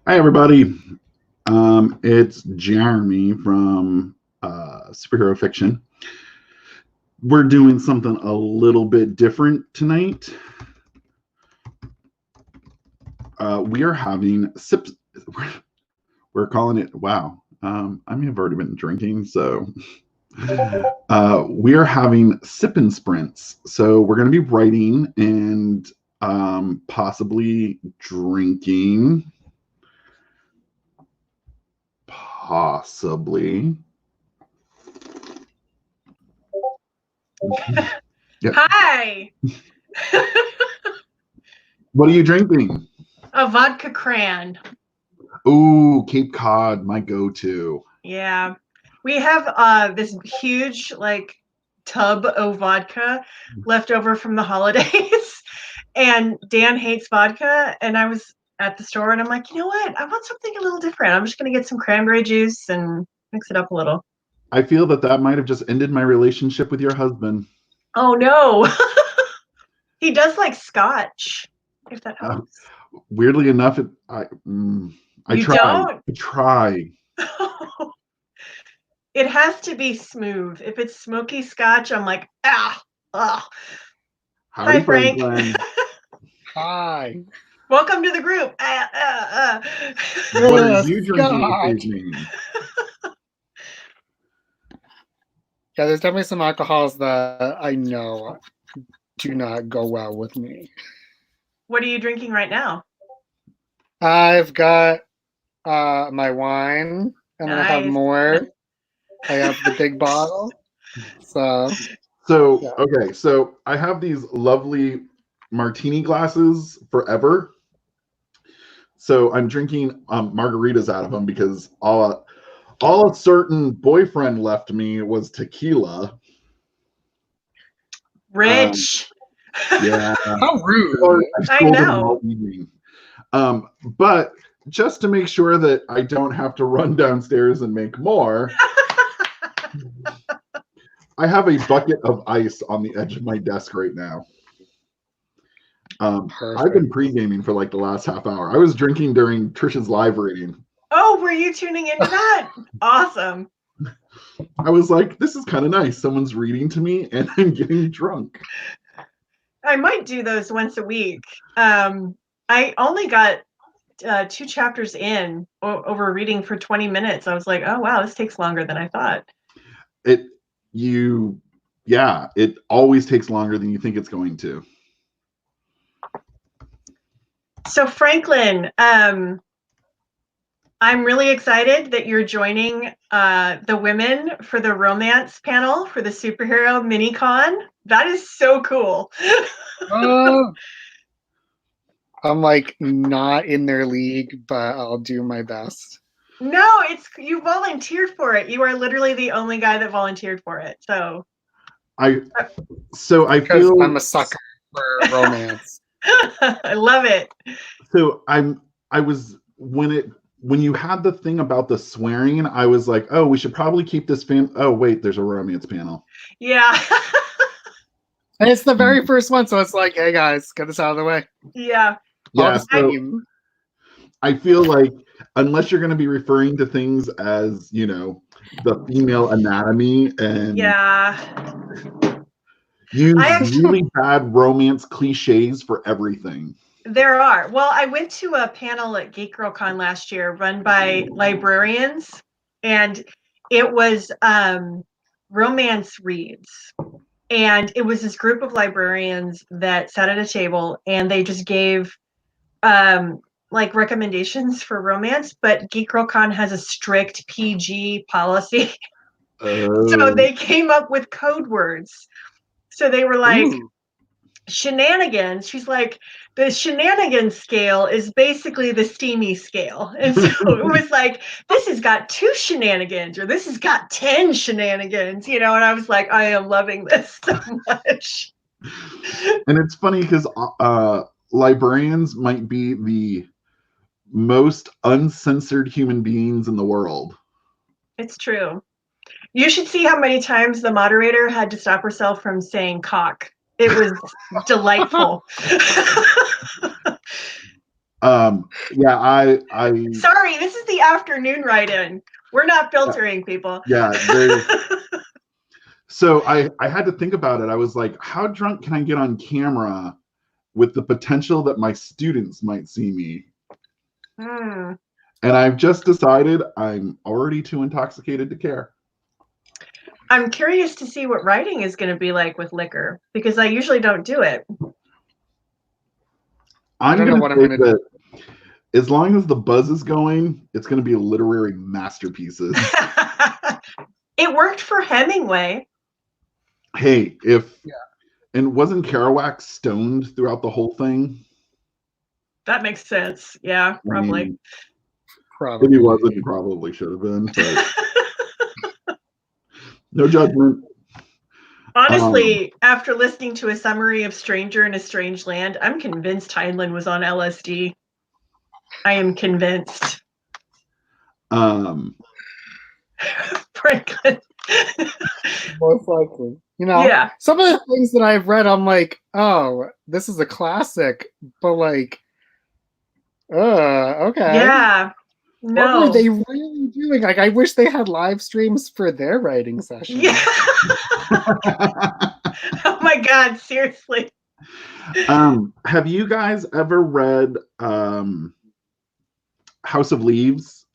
Hi, everybody. It's Jeremy from Superhero Fiction. We're doing something a little bit different tonight. We are having sips. We're calling it, wow. I may have already been drinking, so we are having sip and sprints. So we're going to be writing and possibly drinking. Possibly. Yeah. Hi. What are you drinking? A vodka cran. Ooh, Cape Cod, my go-to. Yeah. We have this huge tub of vodka left over from the holidays. And Dan hates vodka. And I was at the store and I'm like, you know what? I want something a little different. I'm just going to get some cranberry juice and mix it up a little. I feel that might have just ended my relationship with your husband. Oh, no. He does like scotch, if that helps. Weirdly enough, I try. It has to be smooth. If it's smoky scotch, I'm like, ah. Howdy, Hi, Frank. Hi. Welcome to the group. What are you drinking this evening? Yeah, there's definitely some alcohols that I know do not go well with me. What are you drinking right now? I've got my wine, and then I have more. I have the big bottle. Okay, so I have these lovely martini glasses forever. So I'm drinking margaritas out of them because all a certain boyfriend left me was tequila. Rich. Yeah. How rude. I know. But just to make sure that I don't have to run downstairs and make more, I have a bucket of ice on the edge of my desk right now. I've been pre-gaming for like the last half hour. I was drinking during Trisha's live reading. Oh, were you tuning into that? Awesome. I was like, this is kind of nice. Someone's reading to me and I'm getting drunk. I might do those once a week. I only got 2 chapters in over reading for 20 minutes. I was like, oh, wow, this takes longer than I thought. It always takes longer than you think it's going to. So Franklin, I'm really excited that you're joining the women for the romance panel for the superhero mini con. That is so cool. I'm like not in their league, but I'll do my best. No, you volunteered for it. You are literally the only guy that volunteered for it. So I feel I'm a sucker for romance. I love it. So when you had the thing about the swearing, I was like, oh, we should probably keep this oh wait, there's a romance panel. Yeah. And it's the very first one, so it's like, hey guys, get this out of the way. Yeah. Yeah. So I feel like unless you're going to be referring to things as, the female anatomy and use really bad romance cliches for everything. There are. Well, I went to a panel at Geek Girl Con last year run by librarians, and it was romance reads. And it was this group of librarians that sat at a table and they just gave recommendations for romance, but Geek Girl Con has a strict PG policy. So they came up with code words. So they were like, shenanigans. She's like, the shenanigans scale is basically the steamy scale. And so it was like, this has got 2 shenanigans, or this has got 10 shenanigans, and I was like, I am loving this so much. And it's funny because librarians might be the most uncensored human beings in the world. It's true. You should see how many times the moderator had to stop herself from saying cock. It was delightful. Yeah, I Sorry, this is the afternoon write-in. We're not filtering people. Yeah, so I had to think about it. I was like, how drunk can I get on camera with the potential that my students might see me? And I've just decided I'm already too intoxicated to care. I'm curious to see what writing is going to be like with liquor, because I usually don't do it. I'm going to say that as long as the buzz is going, it's going to be literary masterpieces. It worked for Hemingway. Hey, and wasn't Kerouac stoned throughout the whole thing? That makes sense. Yeah, probably. I mean, probably. If he wasn't, he probably should have been. But no judgment. Honestly, after listening to a summary of Stranger in a Strange Land, I'm convinced Heinlein was on LSD. I am convinced. Franklin. Most likely. You know, yeah. Some of the things that I've read, I'm like, oh, this is a classic, but like, okay. Yeah. No. What were they really doing? Like, I wish they had live streams for their writing sessions. Yeah. Oh my God, seriously. Have you guys ever read House of Leaves?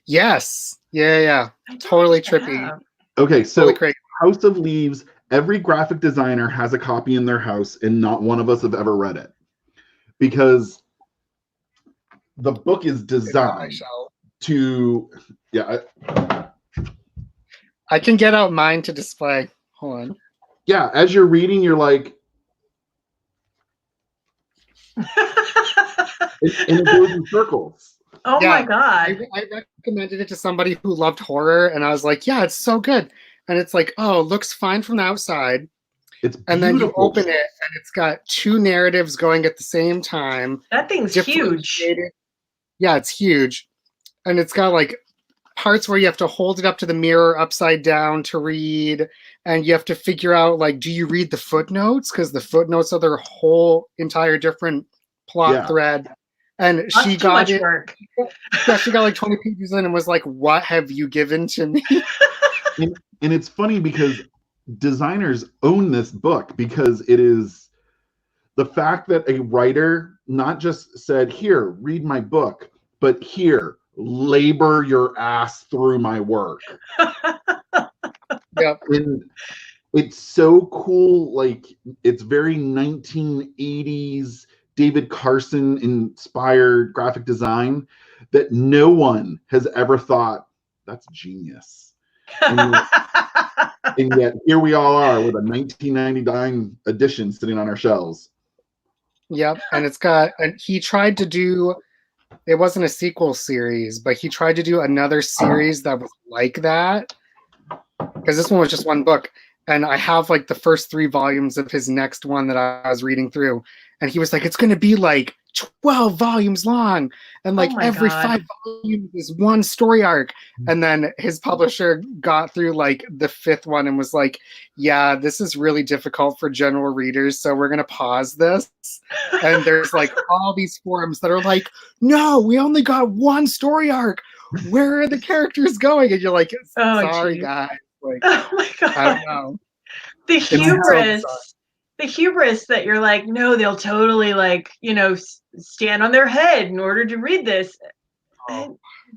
Yes. Yeah. Totally trippy. Okay, so totally crazy. House of Leaves, every graphic designer has a copy in their house, and not one of us have ever read it. Because the book is designed to... Yeah. I can get out mine to display. Hold on. Yeah, as you're reading, you're like... and it goes in circles. Oh my God. I recommended it to somebody who loved horror, and I was like, yeah, it's so good. And it's like, oh, it looks fine from the outside. It's beautiful. And then you open it, and it's got two narratives going at the same time. That thing's huge. Yeah, it's huge. And it's got like parts where you have to hold it up to the mirror upside down to read, and you have to figure out, like, do you read the footnotes? Because the footnotes are their whole entire different plot thread. And that's she got it. Work. Yeah, she got like 20 pages in and was like, what have you given to me? And it's funny because designers own this book, because it is the fact that a writer not just said, here, read my book, but here, labor your ass through my work. Yep. And it's so cool. Like, it's very 1980s David Carson inspired graphic design that no one has ever thought, that's genius. And yet here we all are with a 1999 edition sitting on our shelves. Yep. And it's got, and he tried to do, it wasn't a sequel series, but he tried to do another series that was like that, because this one was just one book. And I have like the first 3 volumes of his next one that I was reading through. And he was like, it's going to be like 12 volumes long. And like every 5 volumes is one story arc. And then his publisher got through like the 5th one and was like, yeah, this is really difficult for general readers, so we're going to pause this. And there's like all these forums that are like, no, we only got one story arc. Where are the characters going? And you're like, sorry, guys. Like, oh my God. I don't know. The hubris that you're like, no, they'll totally like, stand on their head in order to read this.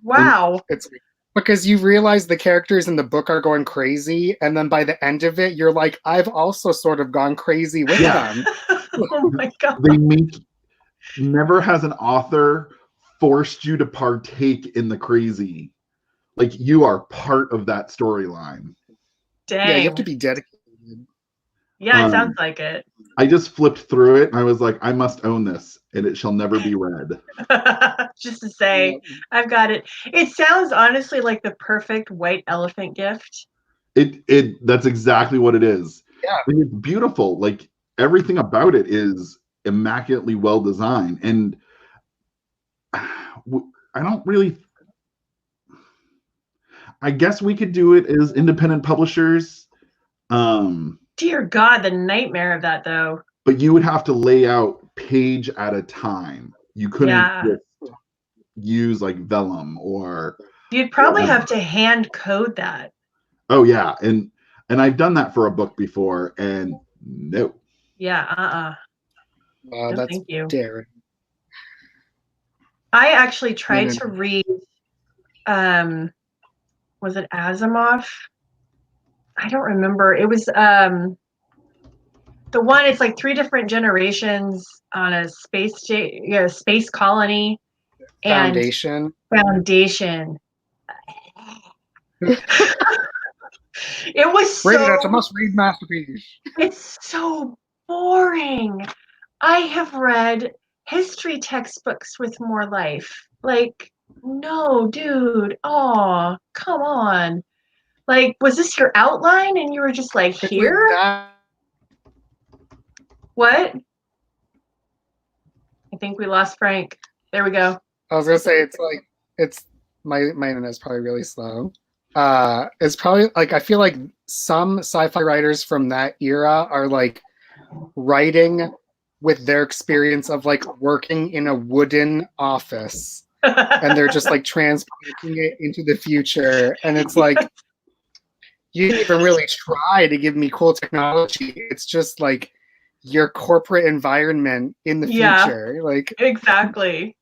Wow. It's because you realize the characters in the book are going crazy, and then by the end of it, you're like, I've also sort of gone crazy with them. Oh my God. Never has an author forced you to partake in the crazy. Like, you are part of that storyline. Dang. Yeah, you have to be dedicated. Yeah, it sounds like it. I just flipped through it and I was like, I must own this, and it shall never be read. Just to say, I've got it. It sounds honestly like the perfect white elephant gift. That's exactly what it is. Yeah. And it's beautiful. Like, everything about it is immaculately well designed. And I don't really... I guess we could do it as independent publishers. Dear God, the nightmare of that, though. But you would have to lay out page at a time. You couldn't Yeah. just use like vellum or You'd probably whatever. have to hand code that. Oh yeah, and I've done that for a book before, and no. Yeah, no, That's thank you. daring. I actually tried No. to read, was it Asimov? I don't remember. It was the one, it's like 3 different generations on a space colony. Foundation. Foundation. It was Rated as a so, must-read masterpiece. it's so boring. I have read history textbooks with more life. Like, no, dude. Oh, come on. Like, was this your outline and you were just like, It's here? like that. What? I think we lost Frank. There we go. I was gonna say it's my internet's probably really slow. It's probably like I feel like some sci-fi writers from that era are like writing with their experience of like working in a wooden office, and they're just like transplanting it into the future, and it's like you didn't even really try to give me cool technology. It's just like your corporate environment in the future. Like Exactly.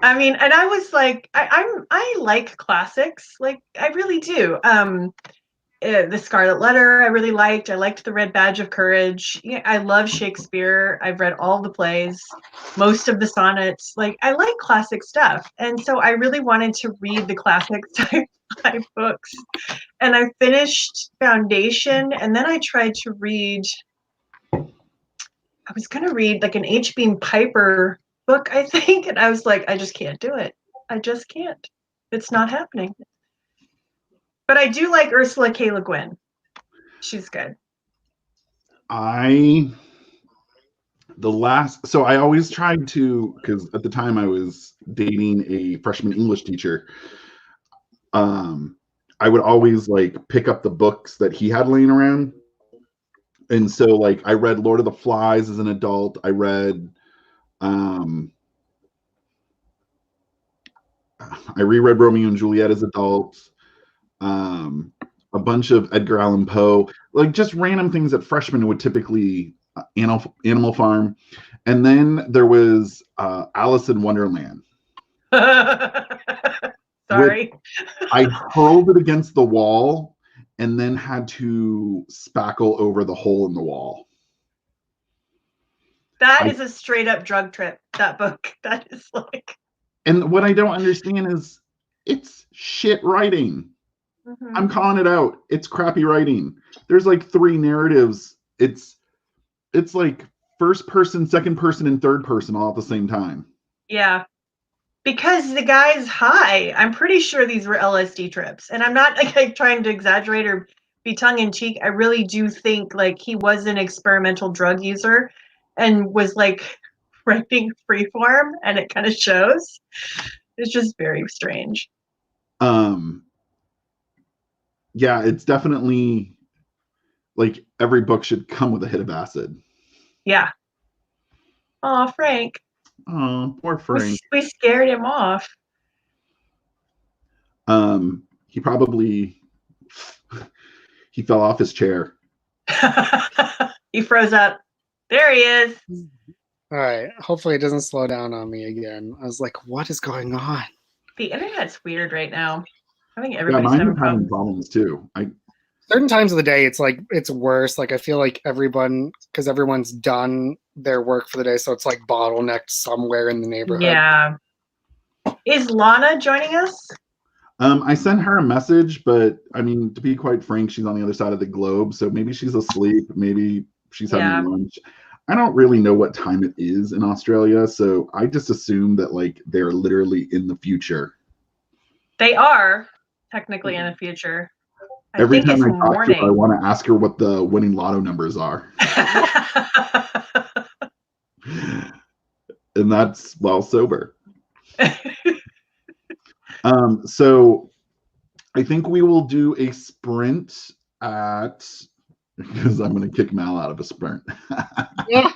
I mean, and I was like, I like classics, like I really do. The Scarlet Letter, I really liked. I liked The Red Badge of Courage. Yeah, I love Shakespeare. I've read all the plays, most of the sonnets. Like, I like classic stuff, and so I really wanted to read the classic type books. And I finished Foundation, and then I tried to read. I was gonna read like an H. Beam Piper book, I think, and I was like, I just can't do it. I just can't. It's not happening. But I do like Ursula K. Le Guin. She's good. I always tried to, because at the time I was dating a freshman English teacher. I would always like pick up the books that he had laying around. And so like I read Lord of the Flies as an adult. I reread Romeo and Juliet as adults. A bunch of Edgar Allan Poe, like just random things that freshmen would typically Animal Farm. And then there was Alice in Wonderland. Sorry. I hurled it against the wall and then had to spackle over the hole in the wall. That is a straight up drug trip, that book. That is like. And what I don't understand is it's shit writing. Mm-hmm. I'm calling it out. It's crappy writing. There's like 3 narratives. It's like first person, second person, and third person all at the same time. Yeah. Because the guy's high. I'm pretty sure these were LSD trips. And I'm not like trying to exaggerate or be tongue in cheek. I really do think like he was an experimental drug user and was like writing freeform, and it kind of shows. It's just very strange. Yeah, it's definitely like every book should come with a hit of acid. Yeah. Oh, Frank. Oh, poor Frank. We scared him off. He probably fell off his chair. He froze up. There he is. All right. Hopefully it doesn't slow down on me again. I was like, what is going on? The internet's weird right now. I think everybody's having problems too. Certain times of the day, it's like it's worse. Like I feel like everyone's done their work for the day, so it's like bottlenecked somewhere in the neighborhood. Yeah. Is Lana joining us? I sent her a message, but I mean, to be quite frank, she's on the other side of the globe, so maybe she's asleep. Maybe she's having lunch. I don't really know what time it is in Australia, so I just assume that like they're literally in the future. They are technically in the future. Every time I talk to her, I want to ask her what the winning lotto numbers are. And that's while sober. So I think we will do a sprint because I'm going to kick Mal out of a sprint. Yeah.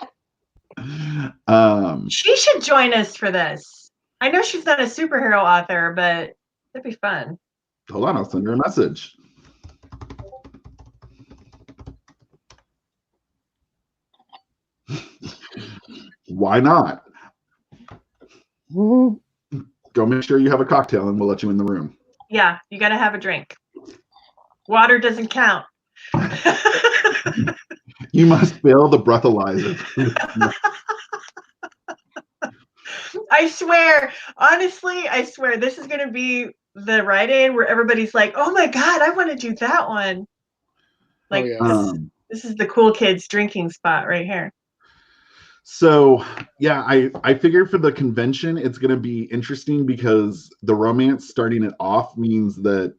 She should join us for this. I know she's not a superhero author, but it'd be fun. Hold on, I'll send her a message. Why not? Go make sure you have a cocktail and we'll let you in the room. Yeah, you got to have a drink. Water doesn't count. You must fill the breathalyzer. I swear, honestly, I swear this is going to be the Rite Aid where everybody's like, oh my God, I want to do that one. Like, this is the cool kids drinking spot right here. So, yeah, I figured for the convention, it's going to be interesting because the romance starting it off means that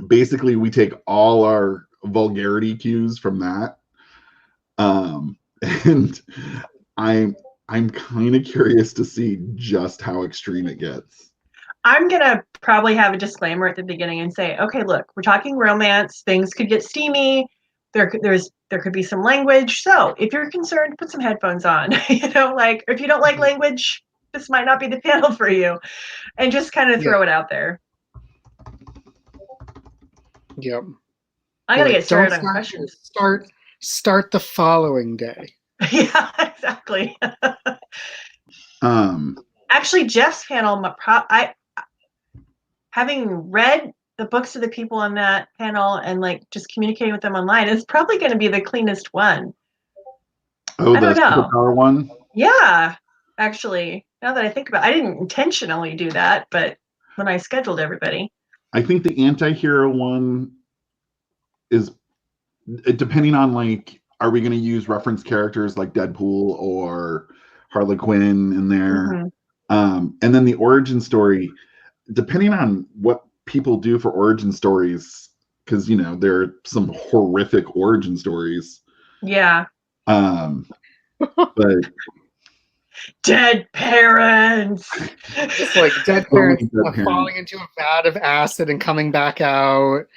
basically we take all our vulgarity cues from that. And I'm kind of curious to see just how extreme it gets. I'm going to probably have a disclaimer at the beginning and say, okay, look, we're talking romance. Things could get steamy. There could be some language. So if you're concerned, put some headphones on. Like if you don't like language, this might not be the panel for you. And just kind of throw it out there. Yep. I got to get started on questions. Start the following day. Yeah, exactly. Actually, Jeff's panel, having read the books of the people on that panel and like just communicating with them online, is probably going to be the cleanest one. Oh, the superpower one? Yeah, actually, now that I think about it, I didn't intentionally do that, but when I scheduled everybody. I think the anti-hero one is, depending on like, are we going to use reference characters like Deadpool or Harley Quinn in there? And then the origin story, depending on what people do for origin stories, because there are some horrific origin stories. Yeah. But dead parents. It's like dead parents falling into a vat of acid and coming back out,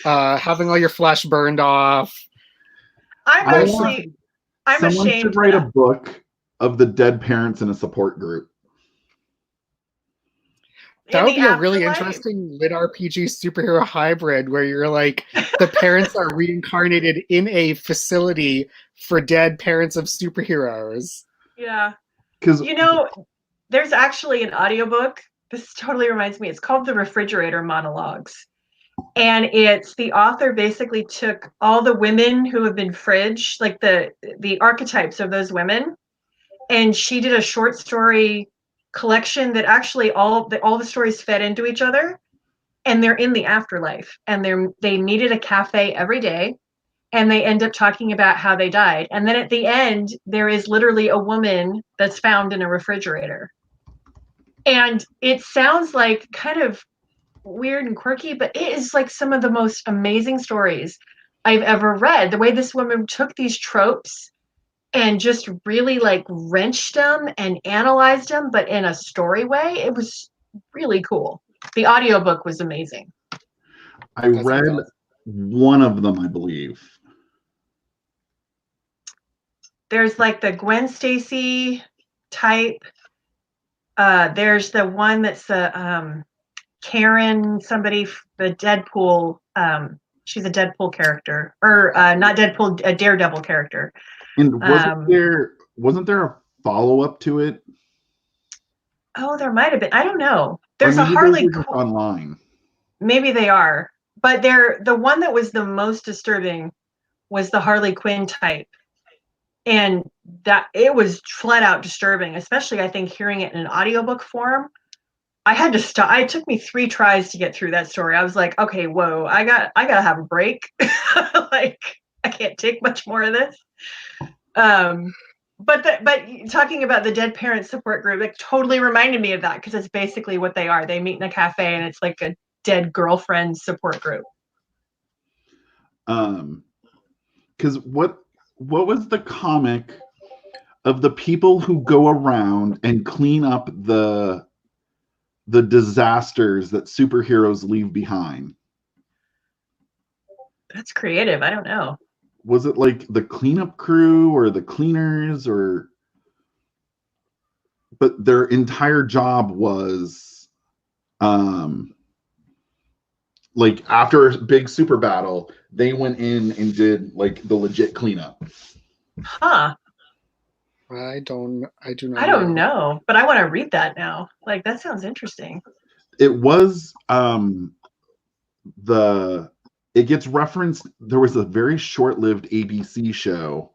having all your flesh burned off. I'm someone ashamed. Should write a book of the dead parents in a support group. That would be a really interesting lit RPG superhero hybrid where you're like, the parents are reincarnated in a facility for dead parents of superheroes. Yeah. Because there's actually an audiobook. This totally reminds me. It's called The Refrigerator Monologues. And it's the author basically took all the women who have been fridge, like the archetypes of those women, and she did a short story collection that actually all the stories fed into each other, and they're in the afterlife, and they meet at a cafe every day, and they end up talking about how they died. And then at the end, there is literally a woman that's found in a refrigerator. And it sounds like kind of weird and quirky, but it is like some of the most amazing stories I've ever read. The way this woman took these tropes and just really like wrenched them and analyzed them, but in a story way. It was really cool. The audiobook was amazing. I read one of them, I believe. There's like the Gwen Stacy type. There's the one that's the Karen, somebody, the Deadpool. She's a Deadpool character, or not Deadpool, a Daredevil character. And wasn't there a follow-up to it? Oh, there might have been. I don't know. There's a Harley Quinn online. Maybe they are, but the one that was the most disturbing was the Harley Quinn type, and that it was flat out disturbing. Especially, I think, hearing it in an audiobook form. I had to stop. It took me 3 tries to get through that story. I was like, okay, whoa, I gotta have a break. Like, I can't take much more of this. But talking about the dead parent support group, it totally reminded me of that, because it's basically what they are. They meet in a cafe and it's like a dead girlfriend support group. Because what was the comic of the people who go around and clean up the disasters that superheroes leave behind? That's creative. I don't know. Was it like the cleanup crew or the cleaners or? but their entire job was, like after a big super battle, they went in and did like the legit cleanup. Huh. I do not I don't know, but I want to read that now. Like, that sounds interesting. It was it gets referenced. There was a very short-lived ABC show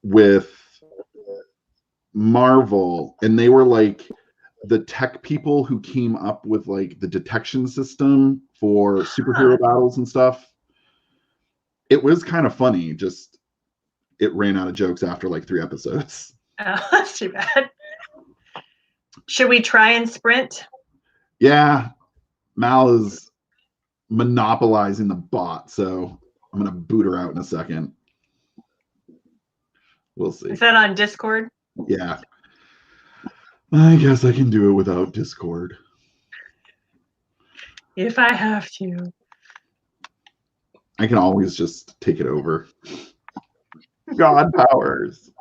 with Marvel, and they were like the tech people who came up with like the detection system for superhero battles and stuff. It was kind of funny, just it ran out of jokes after like 3 episodes. Oh, that's too bad. Should we try and sprint? Yeah, Mal is monopolizing the bot, so I'm gonna boot her out in a second. We'll see. Is that on Discord? Yeah. I guess I can do it without Discord. If I have to. I can always just take it over. God powers.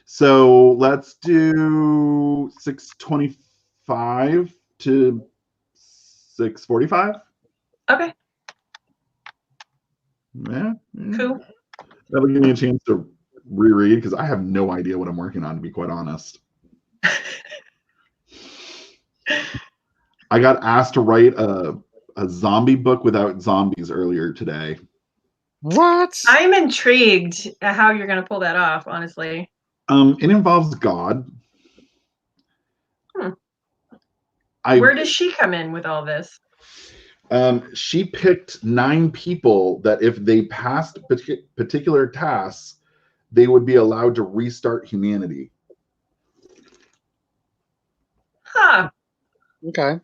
So let's do 6:25 to 6:45. Okay. Yeah. Cool. That'll give me a chance to reread because I have no idea what I'm working on, to be quite honest. I got asked to write a zombie book without zombies earlier today. What? I'm intrigued at how you're going to pull that off, honestly. It involves God. Where does she come in with all this? She picked 9 people that if they passed particular tasks, they would be allowed to restart humanity. Huh. Okay.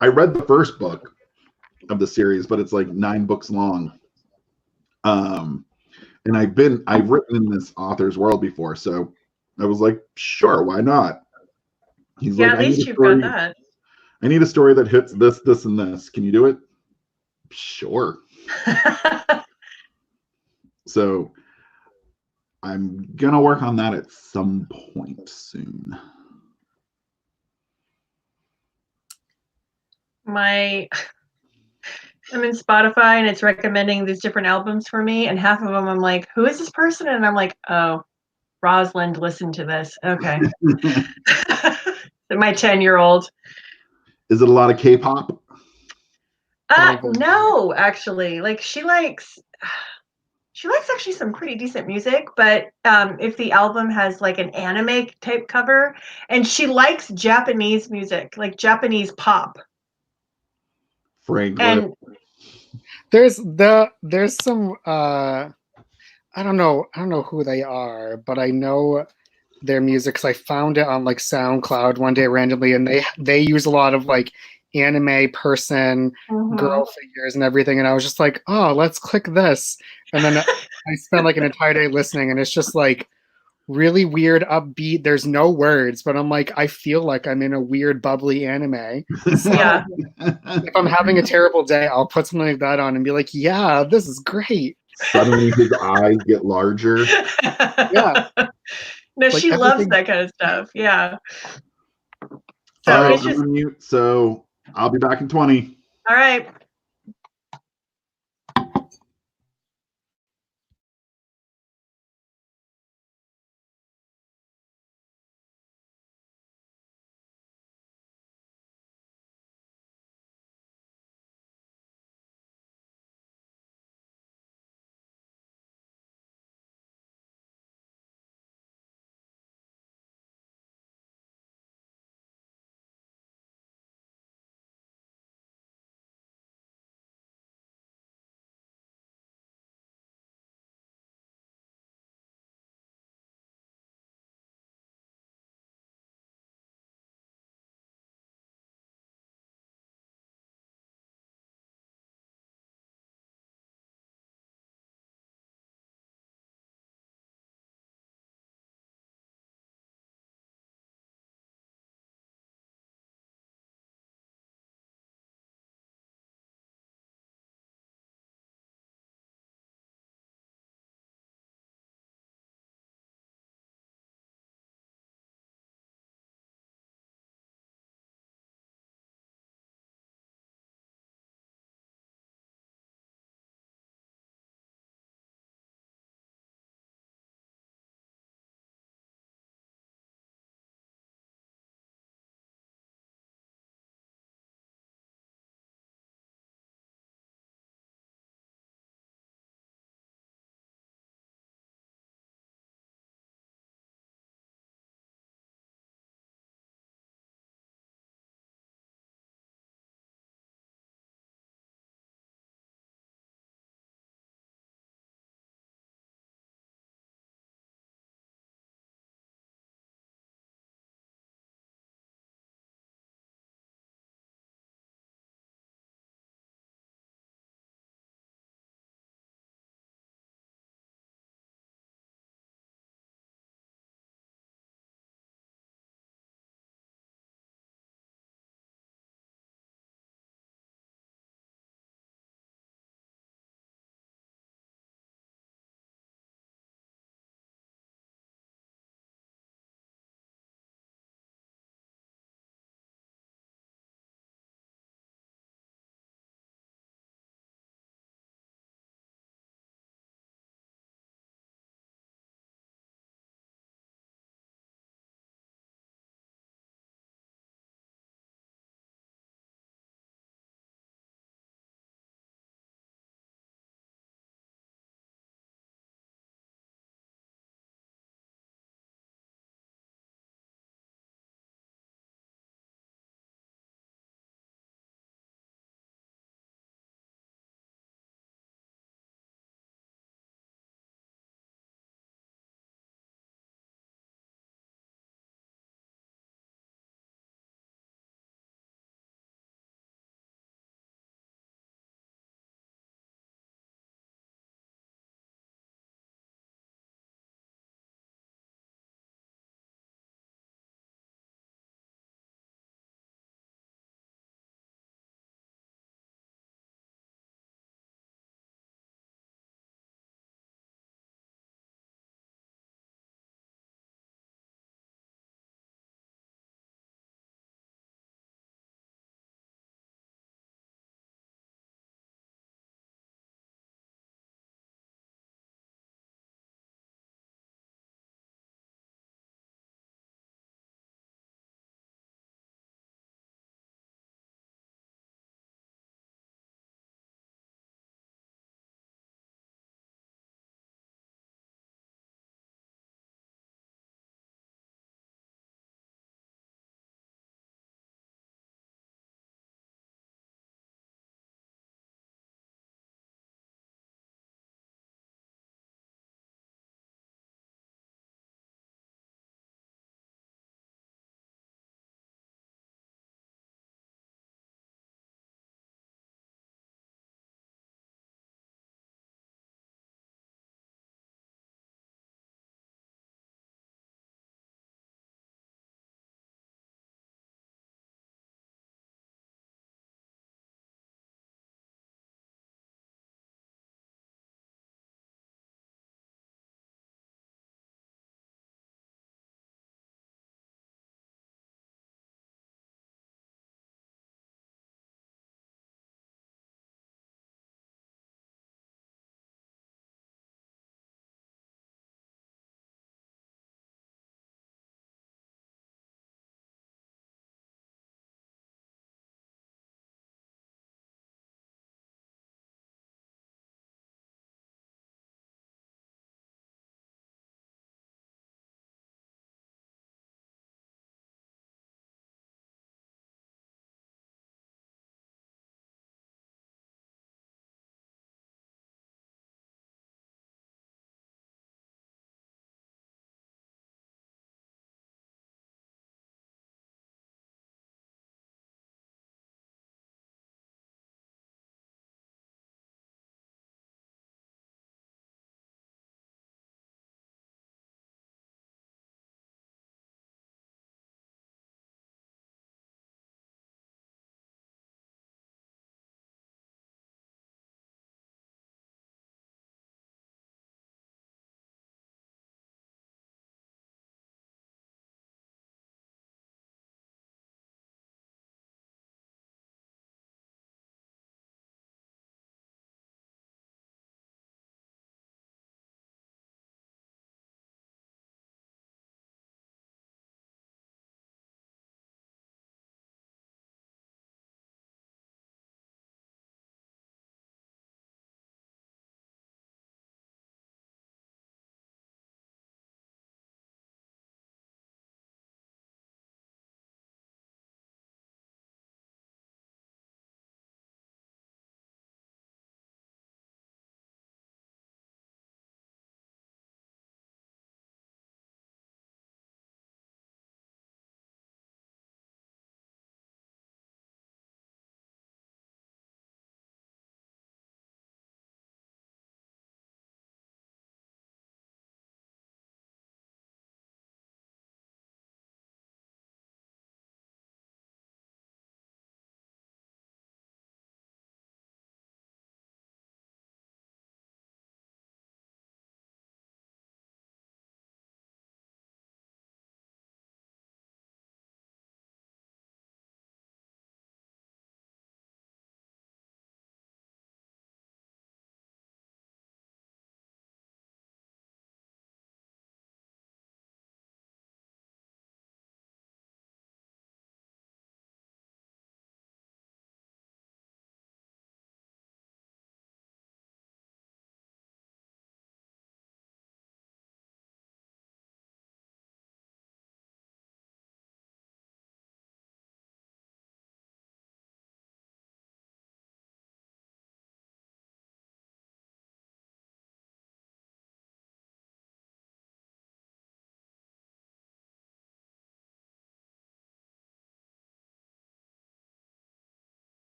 I read the first book of the series, but it's like 9 books long. And I've written in this author's world before, so I was like, sure, why not? He's like, at least you've got that. I need a story that hits this, this, and this. Can you do it? Sure. So I'm gonna work on that at some point soon. I'm in Spotify and it's recommending these different albums for me, and half of them I'm like, who is this person? And I'm like, oh, Rosalind listened to this. Okay. My 10-year-old. Is it a lot of K-pop? No, actually. Like she likes actually some pretty decent music, but if the album has like an anime type cover, and she likes Japanese music, like Japanese pop. Frankly. And there's some I don't know who they are, but I know their music because I found it on like SoundCloud one day randomly, and they use a lot of like anime person girl figures and everything, and I was just like, oh, let's click this, and then I spent like an entire day listening, and it's just like really weird, upbeat. There's no words, but I'm like, I feel like I'm in a weird, bubbly anime. So yeah. If I'm having a terrible day, I'll put something like that on and be like, yeah, this is great. Suddenly his eyes get larger. Yeah. No, like she loves that kind of stuff. Yeah. So all right, I'm on mute, so I'll be back in 20. All right.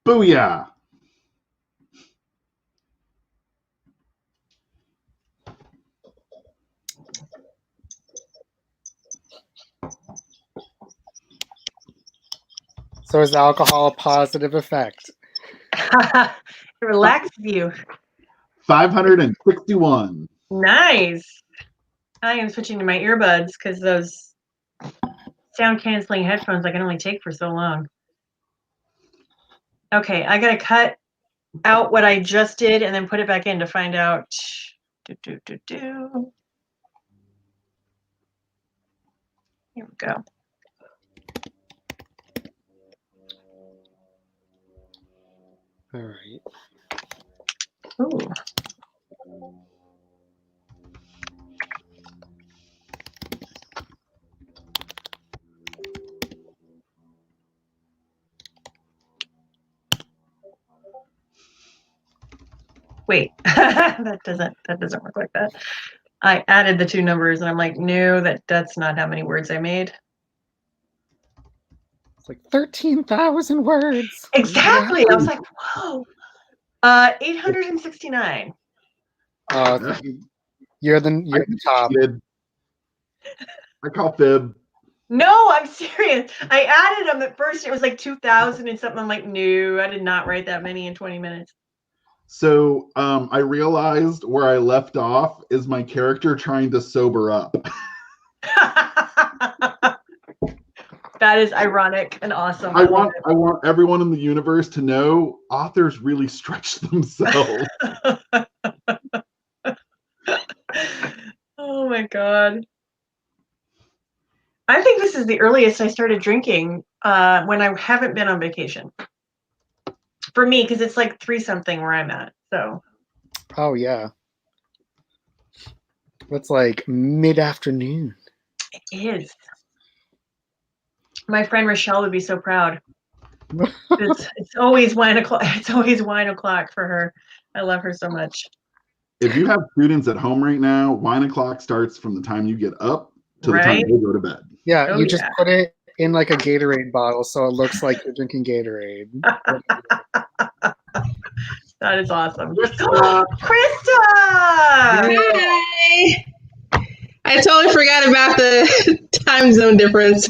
Booyah! So is alcohol a positive effect? It relaxes you. 561. Nice. I am switching to my earbuds because those sound canceling headphones I can only take for so long. Okay, I gotta cut out what I just did and then put it back in to find out. Here we go. All right. Ooh. Wait, that doesn't work like that. I added the two numbers and I'm like, no, that's not how many words I made. It's like 13,000 words. Exactly. I was like, whoa. 869. You're the top. I call fib. No, I'm serious. I added them at first. It was like 2,000 and something. I'm like, no, I did not write that many in 20 minutes. So I realized where I left off is my character trying to sober up. That is ironic and awesome. I want everyone in the universe to know authors really stretch themselves. Oh my God. I think this is the earliest I started drinking when I haven't been on vacation. For me, because it's like 3-something where I'm at. So. Oh yeah. It's like mid-afternoon. It is. My friend Rochelle would be so proud. It's always wine o'clock. It's always wine o'clock for her. I love her so much. If you have students at home right now, wine o'clock starts from the time you get up to the time they go to bed. Yeah, you just put it in like a Gatorade bottle so it looks like you're drinking Gatorade. That is awesome. Krista! Krista! Hi! I totally forgot about the time zone difference.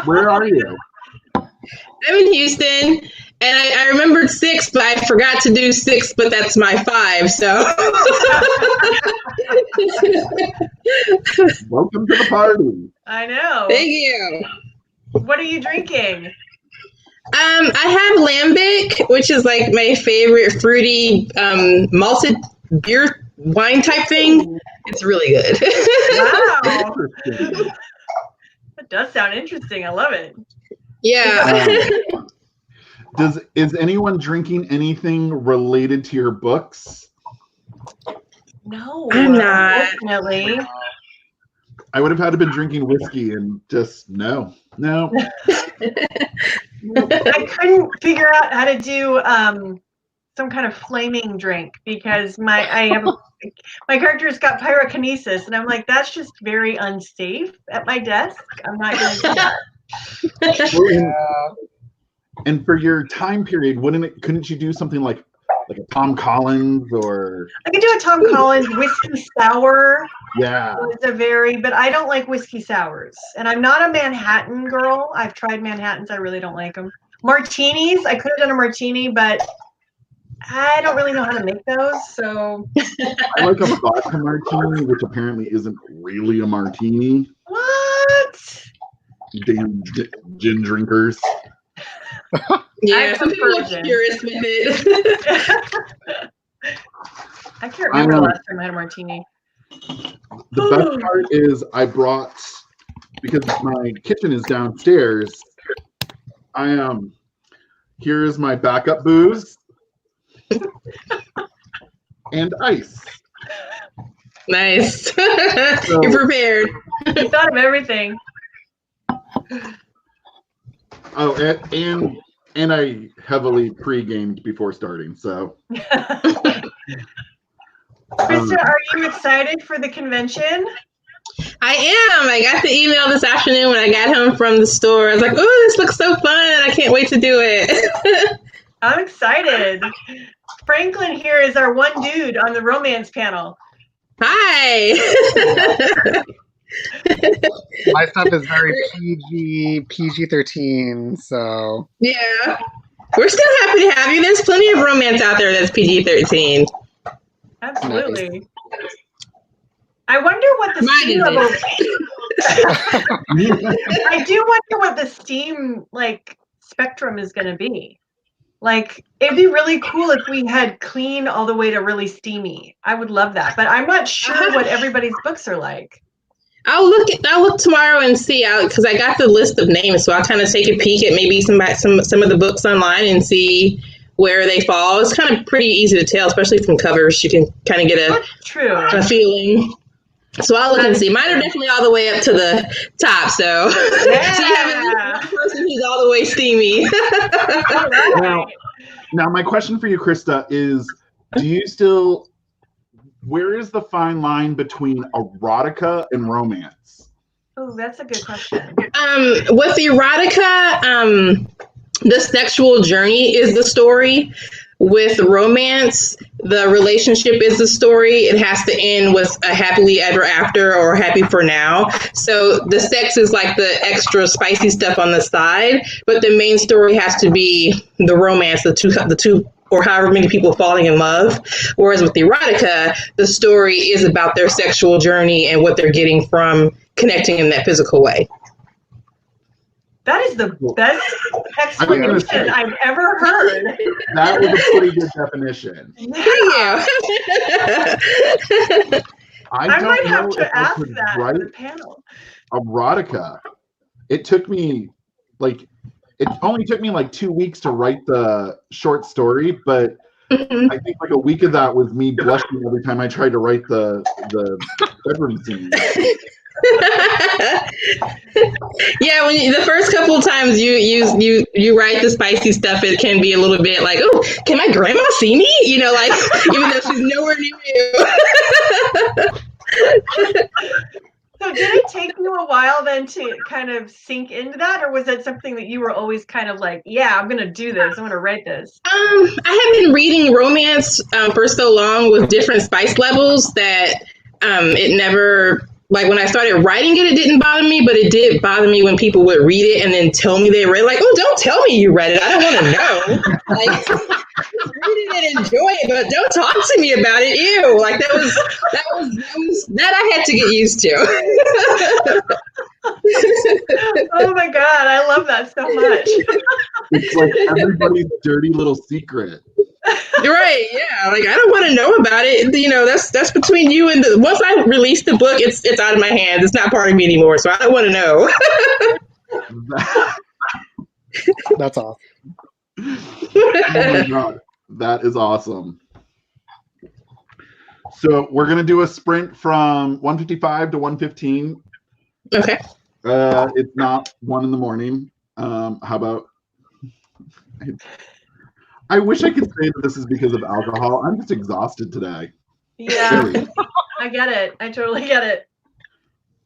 Where are you? I'm in Houston, and I remembered 6, but I forgot to do 6, but that's my 5, so. Welcome to the party. I know. Thank you. What are you drinking? I have lambic, which is like my favorite fruity malted beer wine type thing. It's really good. Wow. That does sound interesting. I love it. Yeah. Is anyone drinking anything related to your books? No, I'm not. Unfortunately. I would have had to been drinking whiskey and just no. I couldn't figure out how to do some kind of flaming drink because my character's got pyrokinesis and I'm like, that's just very unsafe at my desk. I'm not gonna do that. And for your time period, couldn't you do something like a Tom Collins or? I could do a Tom Collins whiskey sour. Yeah. But I don't like whiskey sours. And I'm not a Manhattan girl. I've tried Manhattans. I really don't like them. Martinis, I could have done a martini, but I don't really know how to make those. So I like a vodka martini, which apparently isn't really a martini. What? Damn gin drinkers. Yeah, some people are curious with it. I can't remember the last time I had a martini. The best part is I brought, because my kitchen is downstairs, here's my backup booze and ice. Nice. So, you're prepared. You thought of everything. Oh, and I heavily pre-gamed before starting, so. Krista, are you excited for the convention? I am. I got the email this afternoon when I got home from the store. I was like, oh, this looks so fun. I can't wait to do it. I'm excited. Franklin here is our one dude on the romance panel. Hi. My stuff is very PG-13, so. Yeah. We're still happy to have you. There's plenty of romance out there that's PG-13. Absolutely. Nice. I wonder what the Mine steam isn't. level. I do wonder what the steam spectrum is going to be. Like, it'd be really cool if we had clean all the way to really steamy. I would love that, but I'm not sure what everybody's books are like. I'll look tomorrow and see out because I got the list of names, so I'll kind of take a peek at maybe some of the books online and see where they fall. It's kind of pretty easy to tell, especially from covers. You can kind of get a feeling. So I'll look and see. Mine are definitely all the way up to the top. So, Yeah. So you have at least one person who's all the way steamy. All right. Now, my question for you, Krista, is: where is the fine line between erotica and romance? Oh, that's a good question. With erotica, the sexual journey is the story. With romance, the relationship is the story. It has to end with a happily ever after or happy for now. So the sex is like the extra spicy stuff on the side, but the main story has to be the romance, the two or however many people falling in love. Whereas with erotica, the story is about their sexual journey and what they're getting from connecting in that physical way. That is the best explanation I've ever heard. That was a pretty good definition. Yeah. I might have to ask that on the panel. Erotica. It only took me like 2 weeks to write the short story, but I think like a week of that was me blushing every time I tried to write the bedroom scene. Yeah, the first couple of times you write the spicy stuff, it can be a little bit like, oh, can my grandma see me? Even though she's nowhere near you. So did it take you a while then to kind of sink into that, or was it something that you were always kind of like, yeah, I'm gonna do this, I'm gonna write this? I have been reading romance for so long with different spice levels that it never. Like when I started writing it didn't bother me, but it did bother me when people would read it and then tell me they read it. Like, oh, don't tell me you read it. I don't want to know. Like, just read it and enjoy it, but don't talk to me about it. Ew. Like that I had to get used to. Oh my God, I love that so much. It's like everybody's dirty little secret. Right, yeah. Like I don't want to know about it. That's between you and once I release the book, it's out of my hands. It's not part of me anymore, so I don't want to know. That's awesome. Oh my God, that is awesome. So we're gonna do a sprint from 1:55 to 1:15. Okay. It's not 1 a.m. How about? I wish I could say that this is because of alcohol. I'm just exhausted today. Yeah, Really. I get it. I totally get it.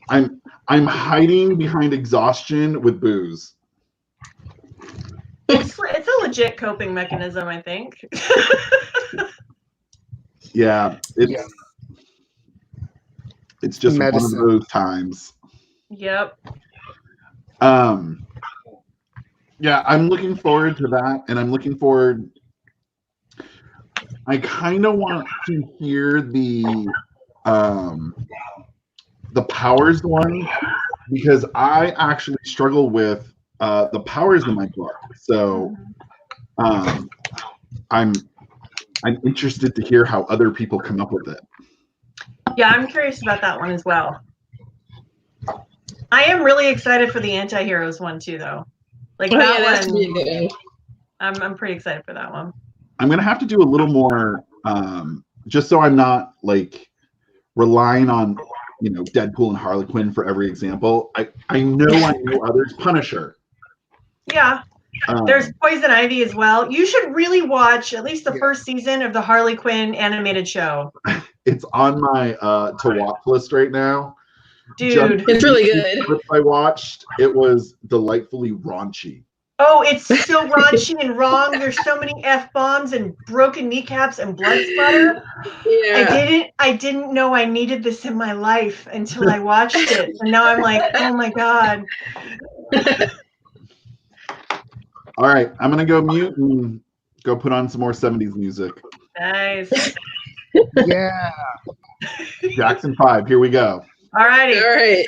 I'm hiding behind exhaustion with booze. It's a legit coping mechanism, I think. Yeah, it's just medicine. one of those times. Yep. Yeah, I'm looking forward to that, and I'm looking forward. I kind of want to hear the powers one because I actually struggle with the powers in my book. So I'm interested to hear how other people come up with it. Yeah, I'm curious about that one as well. I am really excited for the anti-heroes one too, though. Like that one, I'm pretty excited for that one. I'm gonna have to do a little more, just so I'm not like relying on Deadpool and Harley Quinn for every example. I know others. Punisher. Yeah, there's Poison Ivy as well. You should really watch at least the first season of the Harley Quinn animated show. It's on my to watch list right now. Dude, it's really good. Clip I watched, it was delightfully raunchy. Oh, it's so raunchy and wrong. There's so many F-bombs and broken kneecaps and blood splatter. Yeah. I didn't know I needed this in my life until I watched it. And now I'm like, oh my God. All right, I'm gonna go mute and go put on some more 70s music. Nice. Yeah. Jackson 5, here we go. All righty. All right.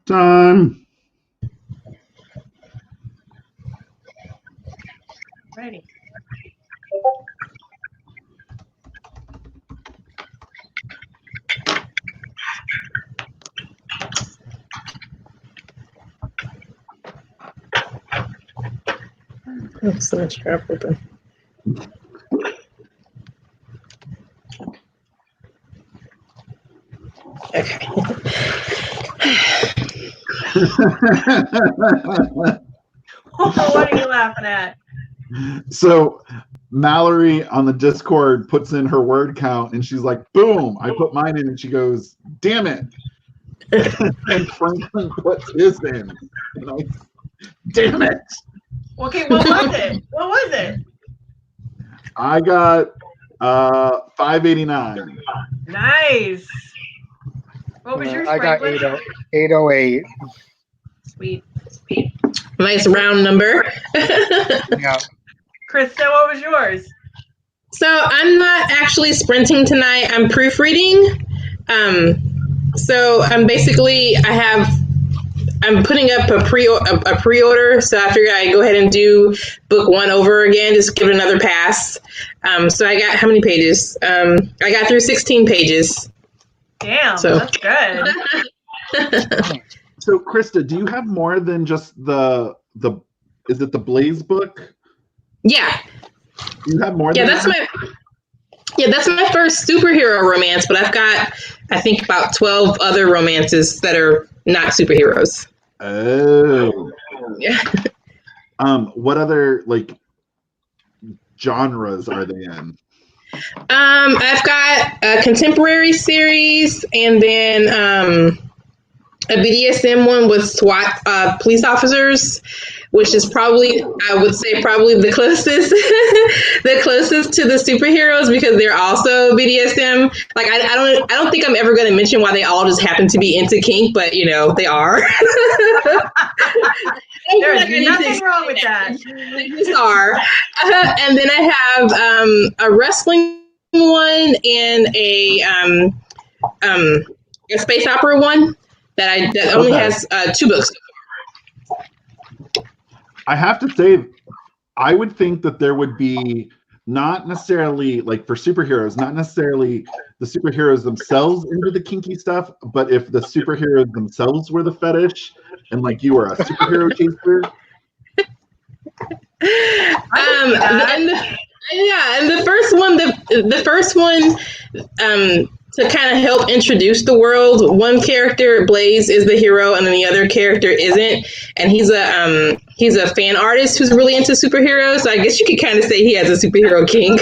Time. Ready. Oh, so much crap open. Okay. What are you laughing at? So Mallory on the Discord puts in her word count and she's like, boom, I put mine in, and she goes, damn it. And Franklin puts his in. And I, damn it. Okay, what was it? What was it? I got 589. Nice. What was yours, I got Franklin? 808. Sweet. Nice round number. Yeah. Krista, what was yours? So I'm not actually sprinting tonight. I'm proofreading. So I'm basically I'm putting up a pre-order. So I figured I'd go ahead and do book 1 over again, just give it another pass. So I got how many pages? I got through 16 pages. Damn, So. that's good. So Krista, do you have more than just the is it the Blaze book? Yeah. Do you have more Yeah, than that's my first superhero romance, but I've got, I think, about 12 other romances that are not superheroes. Oh. Yeah. What other genres are they in? I've got a contemporary series and then a BDSM one with SWAT police officers, which is probably, I would say, probably the closest, the closest to the superheroes because they're also BDSM. Like I don't think I'm ever going to mention why they all just happen to be into kink, but you know they are. There's nothing wrong with that. They just are. And then I have a wrestling one and a space opera one that only has 2 books. I have to say, I would think that there would be not necessarily for superheroes, not necessarily the superheroes themselves into the kinky stuff, but if the superheroes themselves were the fetish and you were a superhero chaser. And the first one, to kind of help introduce the world, one character, Blaze, is the hero, and then the other character isn't. And he's a fan artist who's really into superheroes. So I guess you could kind of say he has a superhero kink.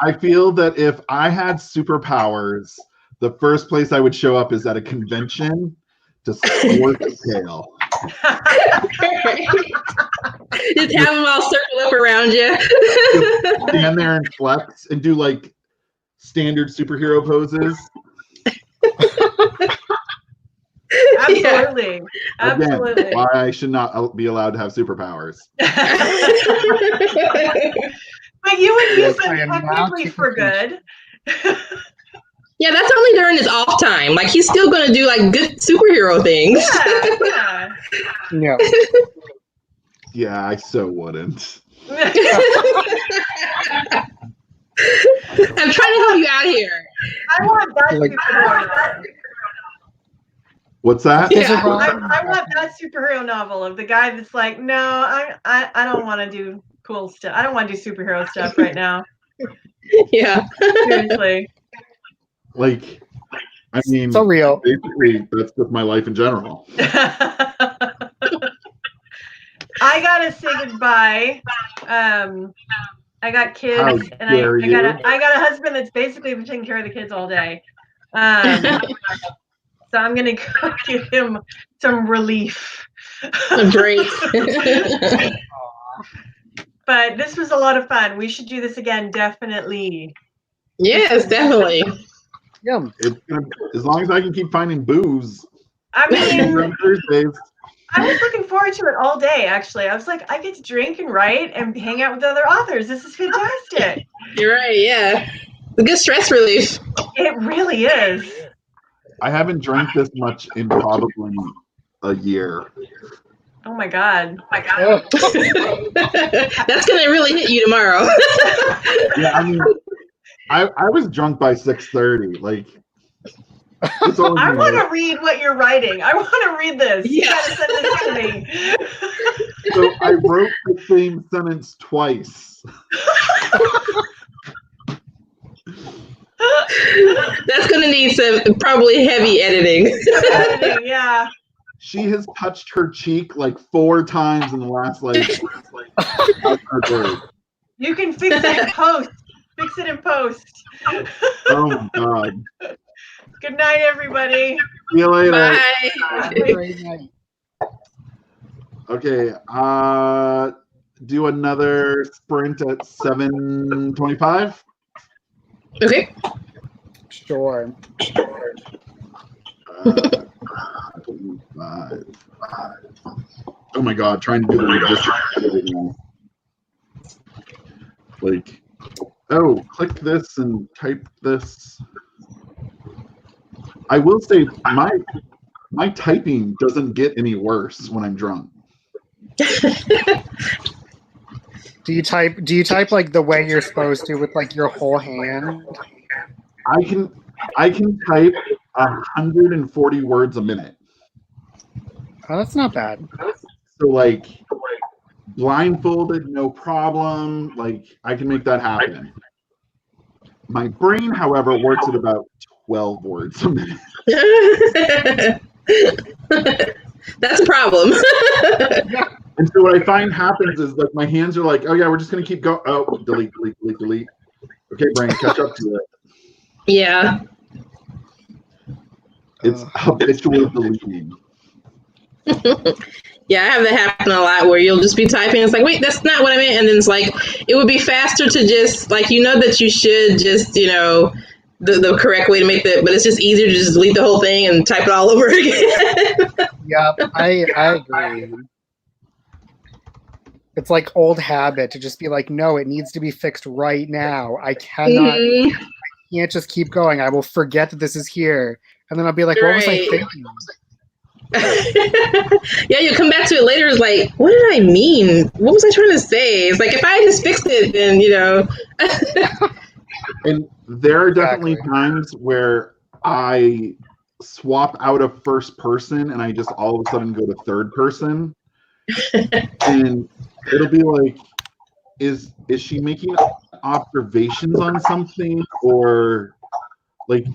I feel that if I had superpowers, the first place I would show up is at a convention to squirt the tail. Just have them all circle up around you. Just stand there and flex and do standard superhero poses. Absolutely. Yeah. Absolutely. Again, why I should not be allowed to have superpowers. But you would use them technically for good. Yeah, that's only during his off time. He's still going to do good superhero things. Yeah. Yeah, I so wouldn't. I'm trying to help you out here. I want that superhero. What's that? Yeah. I want that superhero novel of the guy that's like, no, I don't want to do cool stuff. I don't want to do superhero stuff right now. Yeah. Seriously. I mean, so real. Basically, that's just my life in general. I gotta say goodbye. I got kids, and I got a husband that's basically been taking care of the kids all day. So I'm gonna go give him some relief. Great. But this was a lot of fun. We should do this again, definitely. Yes, definitely. Yeah. As long as I can keep finding booze. I mean, on Thursdays. I was looking forward to it all day, actually. I was like, I get to drink and write and hang out with other authors. This is fantastic. You're right, yeah. A good stress relief. It really is. I haven't drank this much in probably a year. Oh my god. That's gonna really hit you tomorrow. Yeah, I mean, I was drunk by 6:30. Like, it's only I want to read what you're writing. I want to read this. You Yeah. gotta send this to me. So I wrote the same sentence twice. That's gonna need some probably heavy editing. Yeah. She has touched her cheek like 4 times in the last like word. You can fix it in post. Fix it in post. Oh my god. Good night, everybody. See you later. Bye. Great night. Okay, do another sprint at 7:25. Okay. Sure. 25. Oh my god, trying to do the logistics. Like, oh, click this and type this. I will say my typing doesn't get any worse when I'm drunk. Do you type like the way you're supposed to with like your whole hand? I can type 140 words a minute. Oh, that's not bad. So like blindfolded, no problem. Like I can make that happen. My brain, however, works at about 12 words a minute. That's a problem. And so what I find happens is like my hands are like, oh yeah, we're just gonna keep going. Oh, delete. Okay, brain, catch up to it. Yeah. It's habitual deleting. Yeah, I have that happen a lot where you'll just be typing. It's like, wait, that's not what I meant. And then it's like, it would be faster to just, like, that you should just, the correct way to make but it's just easier to just delete the whole thing and type it all over again. Yep, I agree. It's like old habit to just be like, no, it needs to be fixed right now. I cannot, I can't just keep going. I will forget that this is here. And then I'll be like, what was I thinking? Yeah, you come back to it later. It's like, what did I mean? What was I trying to say? It's like, if I just fixed it, then And there are definitely times where I swap out of first person and I just all of a sudden go to third person, and it'll be like, is she making observations on something, or like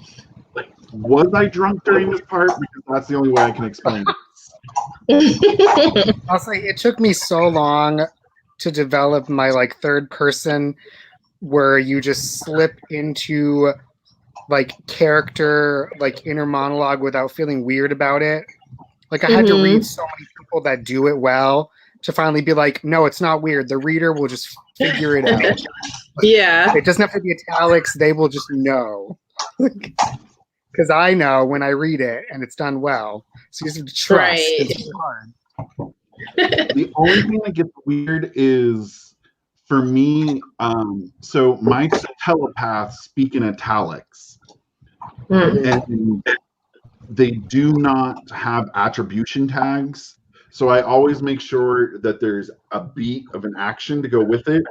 was I drunk during this part? Because that's the only way I can explain it. I'll say it took me so long to develop my like third person where you just slip into like character, like inner monologue without feeling weird about it. Like I had to read so many people that do it well to finally be like, no, it's not weird. The reader will just figure it out. Yeah. It doesn't have to be italics. They will just know. Because I know when I read it and it's done well. So you just have to trust. Right. It's hard. The only thing that gets weird is for me, so my telepaths speak in italics. And they do not have attribution tags. So I always make sure that there's a beat of an action to go with it.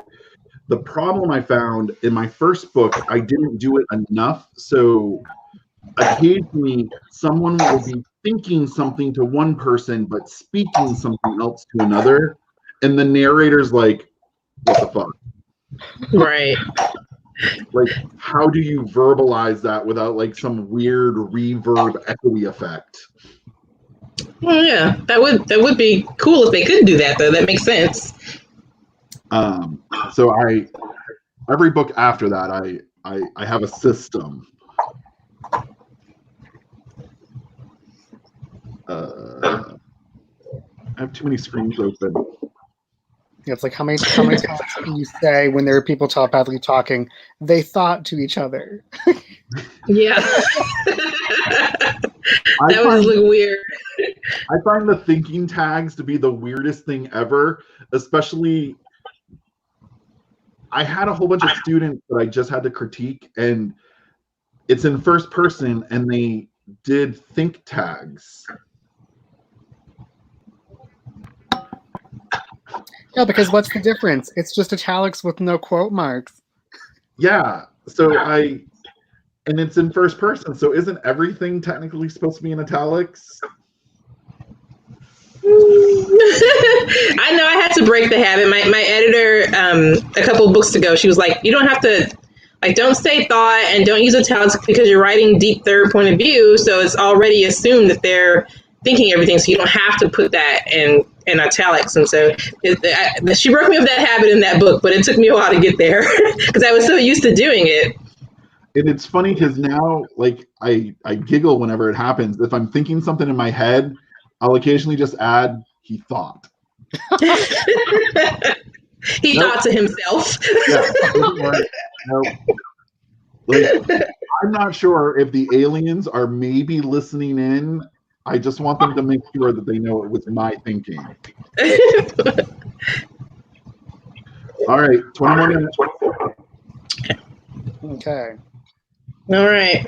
The problem I found in my first book, I didn't do it enough. So occasionally someone will be thinking something to one person, but speaking something else to another. And the narrator's like, what the fuck? Right. Like, how do you verbalize that without like some weird reverb echoey effect? Well, yeah, that would be cool if they could do that, though. That makes sense. So every book after that, I have a system. I have too many screens open. It's like how many times can you say when there are people telepathically talking, they thought to each other? Yeah. That was like weird. I find the thinking tags to be the weirdest thing ever, especially I had a whole bunch of students that I just had to critique, and it's in first person, and did think tags. Yeah, because what's the difference? It's just italics with no quote marks. Yeah. And it's in first person. So isn't everything technically supposed to be in italics? I know I had to break the habit. My editor, a couple of books ago, she was like, you don't have to, like, don't say thought and don't use italics because you're writing deep third point of view. So it's already assumed that they're thinking everything. So you don't have to put that in italics. And so she broke me of that habit in that book, but it took me a while to get there because I was so used to doing it. And it's funny because now, like, I giggle whenever it happens. If I'm thinking something in my head, I'll occasionally just add, he thought. He thought to himself. Yeah. Nope. Like, I'm not sure if the aliens are maybe listening in. I just want them to make sure that they know it was my thinking. All right, 21 minutes. Okay. All right.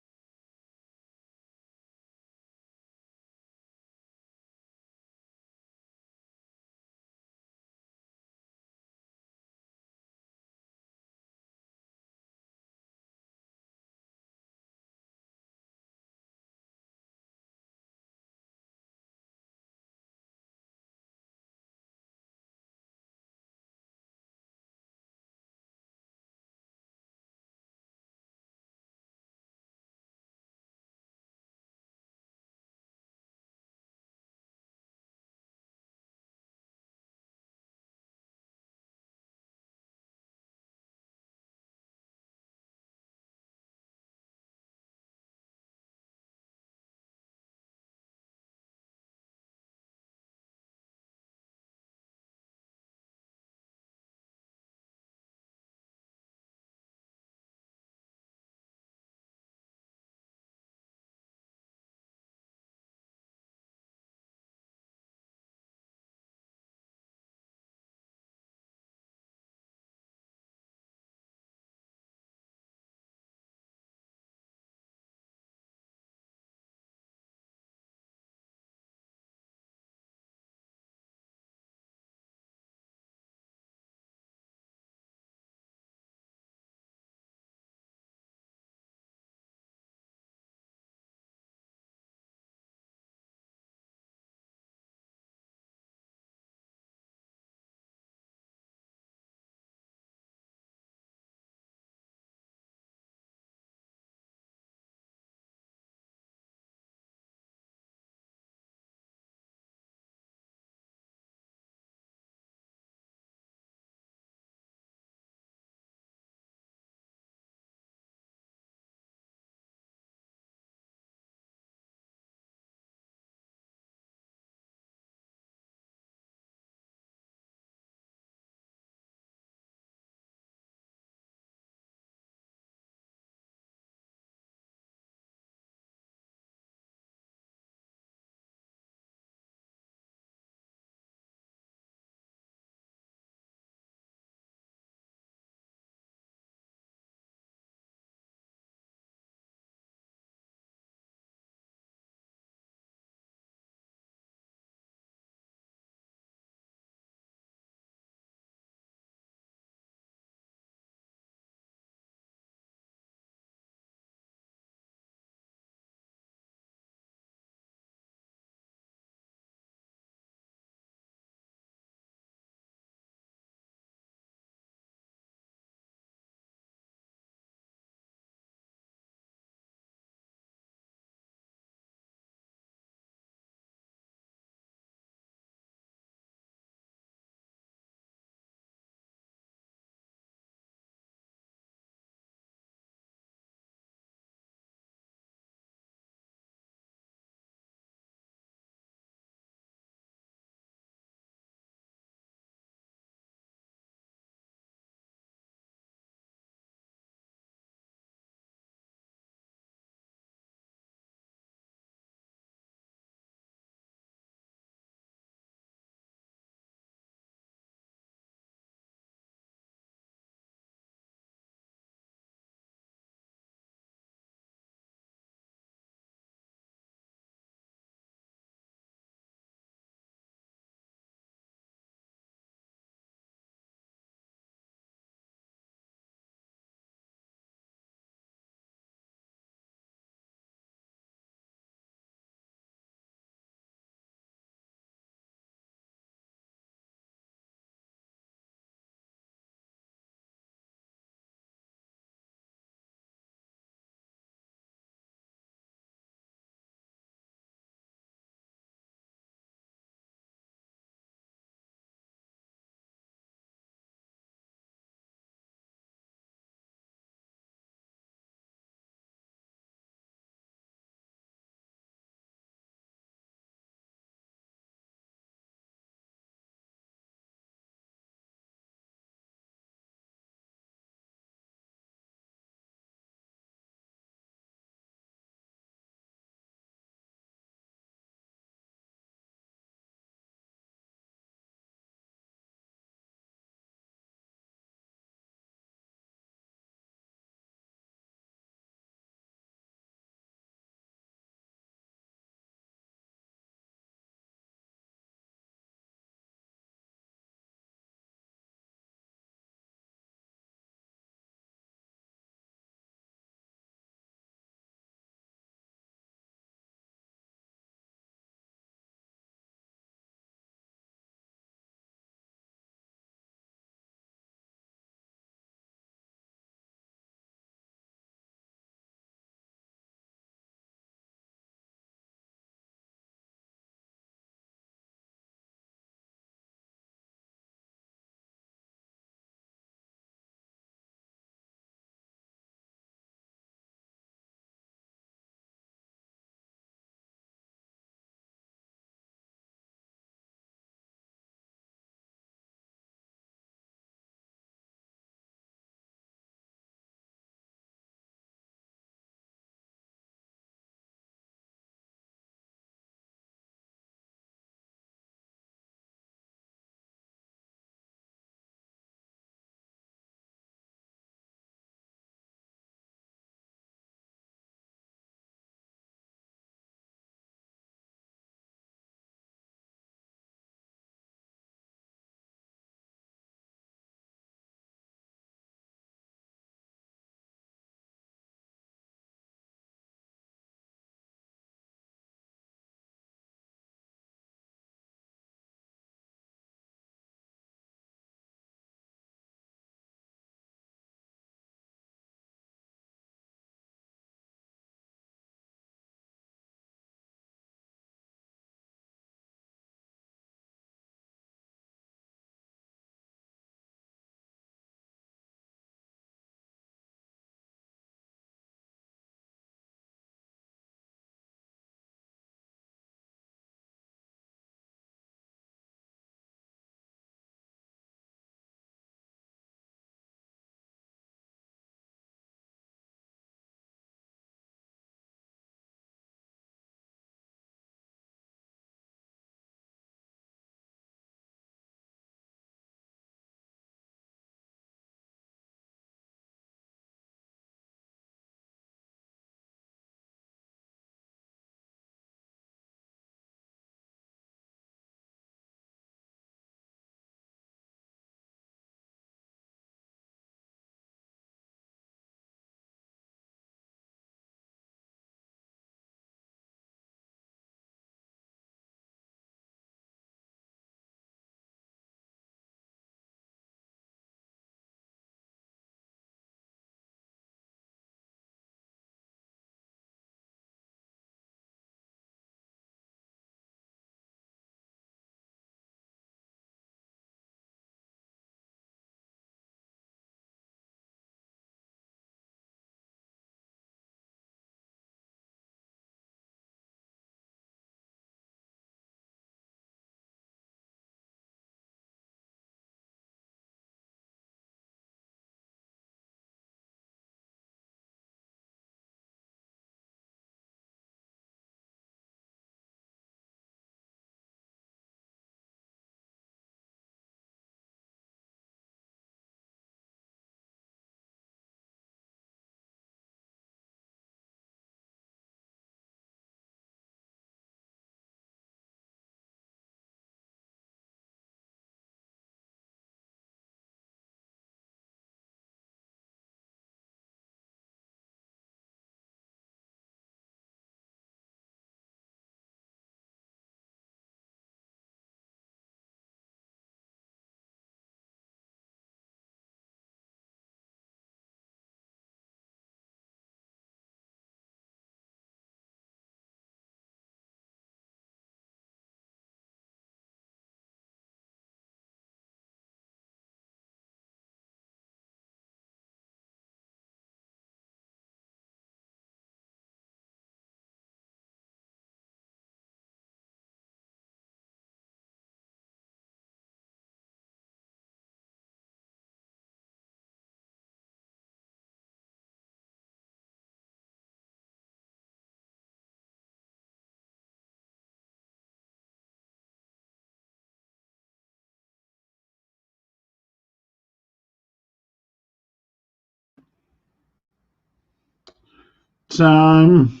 time.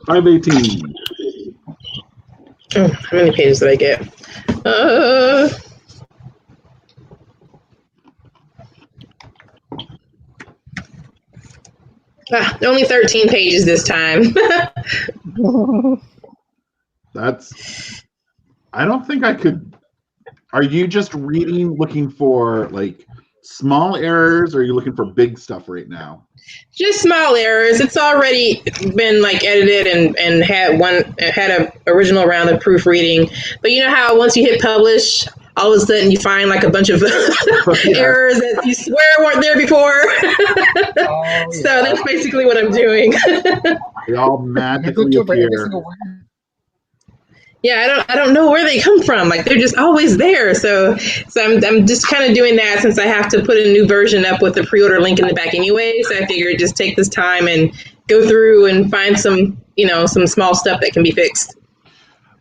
Five 18. Oh, how many pages did I get? Only 13 pages this time. I don't think I could. Are you just reading, looking for like small errors, or are you looking for big stuff right now? Just small errors. It's already been like edited and had a original round of proofreading. But you know how once you hit publish, all of a sudden you find like a bunch of errors that you swear weren't there before. So that's basically what I'm doing. They all magically appear. Yeah, I don't know where they come from. Like they're just always there. So I'm just kind of doing that since I have to put a new version up with the pre-order link in the back anyway. So I figured just take this time and go through and find some small stuff that can be fixed.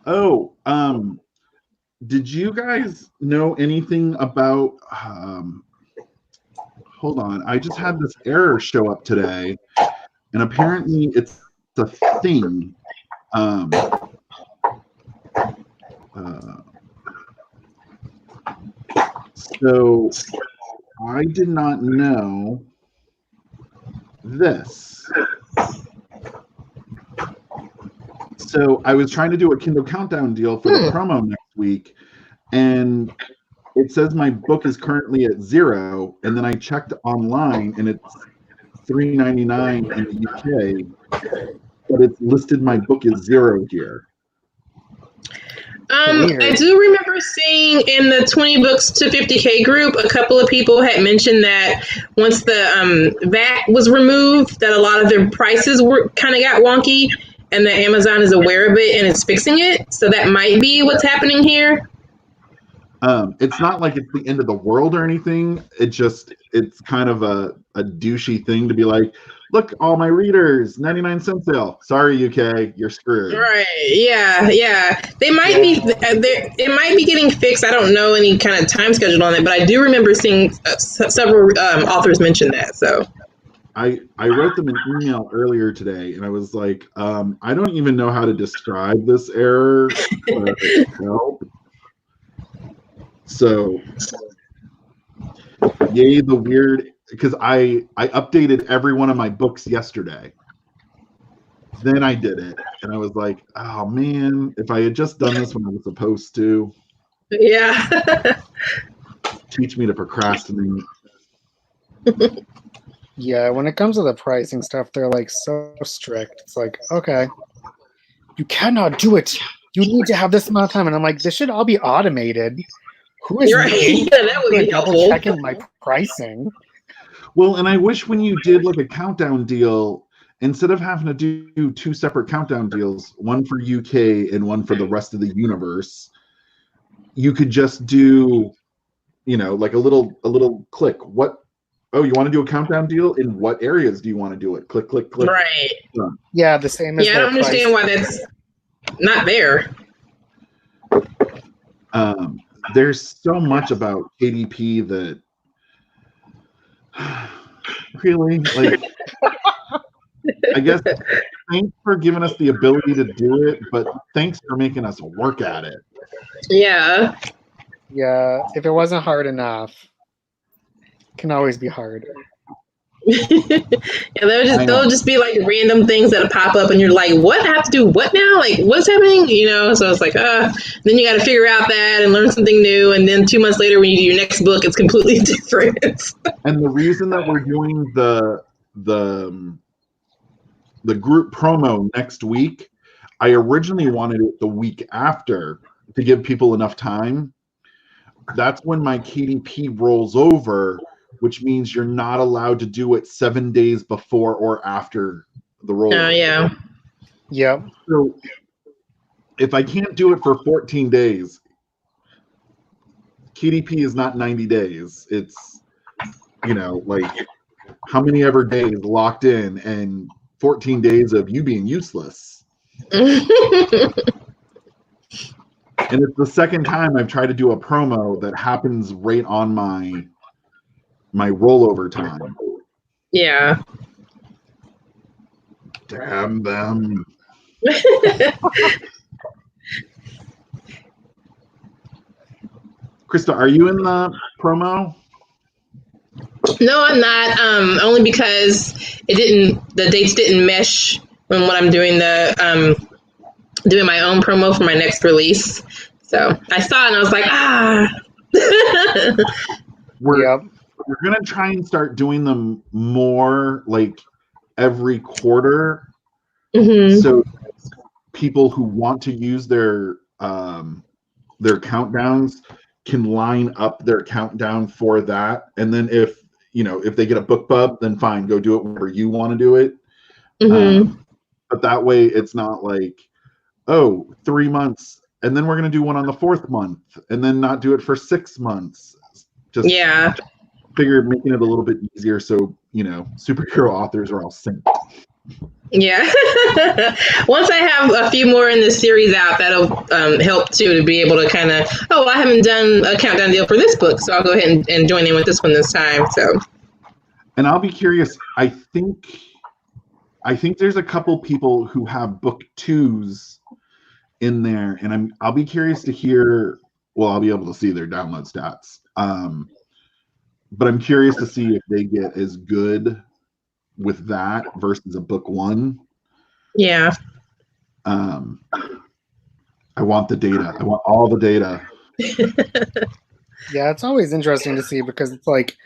Oh, did you guys know anything about? Hold on, I just had this error show up today, and apparently it's a thing. So I did not know this. So I was trying to do a Kindle Countdown deal for the promo next week, and it says my book is currently at 0, and then I checked online and it's $3.99 in the UK, but it's listed my book is 0 here. I do remember seeing in the 20 books to 50K group, a couple of people had mentioned that once the VAT was removed, that a lot of their prices were kind of got wonky, and that Amazon is aware of it and is fixing it. So that might be what's happening here. It's not like it's the end of the world or anything. It's kind of a douchey thing to be like, look, all my readers, 99-cent sale. Sorry, UK, you're screwed. Right. Yeah. They might be. It might be getting fixed. I don't know any kind of time schedule on it, but I do remember seeing several authors mention that. So. I wrote them an email earlier today, and I was like, I don't even know how to describe this error. Help. So, yay, the weird, because I updated every one of my books yesterday. Then I did it, and I was like, oh man, if I had just done this when I was supposed to. Yeah. Teach me to procrastinate. Yeah, when it comes to the pricing stuff, they're like so strict. It's like, okay, you cannot do it. You need to have this amount of time. And I'm like, this should all be automated. Who is that would be double checking my pricing? Well, and I wish when you did like a countdown deal, instead of having to do 2 separate countdown deals, one for UK and one for the rest of the universe, you could just do, like a little click. Oh, you want to do a countdown deal? In what areas do you want to do it? Click, click, click. Right. Yeah, the same as I don't understand why that's not there. There's so much about KDP that really, like, I guess thanks for giving us the ability to do it, but thanks for making us work at it. Yeah. Yeah, if it wasn't hard enough, it can always be hard. They'll just be like random things that pop up and you're like, what? I have to do what now? Like, what's happening? So it's like, then you got to figure out that and learn something new. And then 2 months later, when you do your next book, it's completely different. And the reason that we're doing the group promo next week, I originally wanted it the week after to give people enough time. That's when my KDP rolls over, which means you're not allowed to do it 7 days before or after the roll. Oh, yeah. Yep. So if I can't do it for 14 days, KDP is not 90 days. It's, like how many ever days locked in and 14 days of you being useless. And it's the second time I've tried to do a promo that happens right on my rollover time. Yeah. Damn them. Krista, are you in the promo? No, I'm not. Only because the dates didn't mesh when I'm doing doing my own promo for my next release. So I saw it and I was like, We're gonna try and start doing them more like every quarter. Mm-hmm. So people who want to use their countdowns can line up their countdown for that, and then if they get a book pub, then fine, go do it whenever you want to do it. Mm-hmm. But that way it's not like 3 months and then we're going to do one on the 4th month and then not do it for 6 months. Just figured making it a little bit easier so superhero authors are all synced. Yeah. Once I have a few more in the series out, that'll help too, to be able to kind of, I haven't done a countdown deal for this book, so I'll go ahead and join in with this one this time. So, and I'll be curious. I think there's a couple people who have book 2s in there, and I'll be curious to hear. Well, I'll be able to see their download stats, but I'm curious to see if they get as good with that versus a book 1. Yeah. I want the data. I want all the data. Yeah, it's always interesting to see because it's like,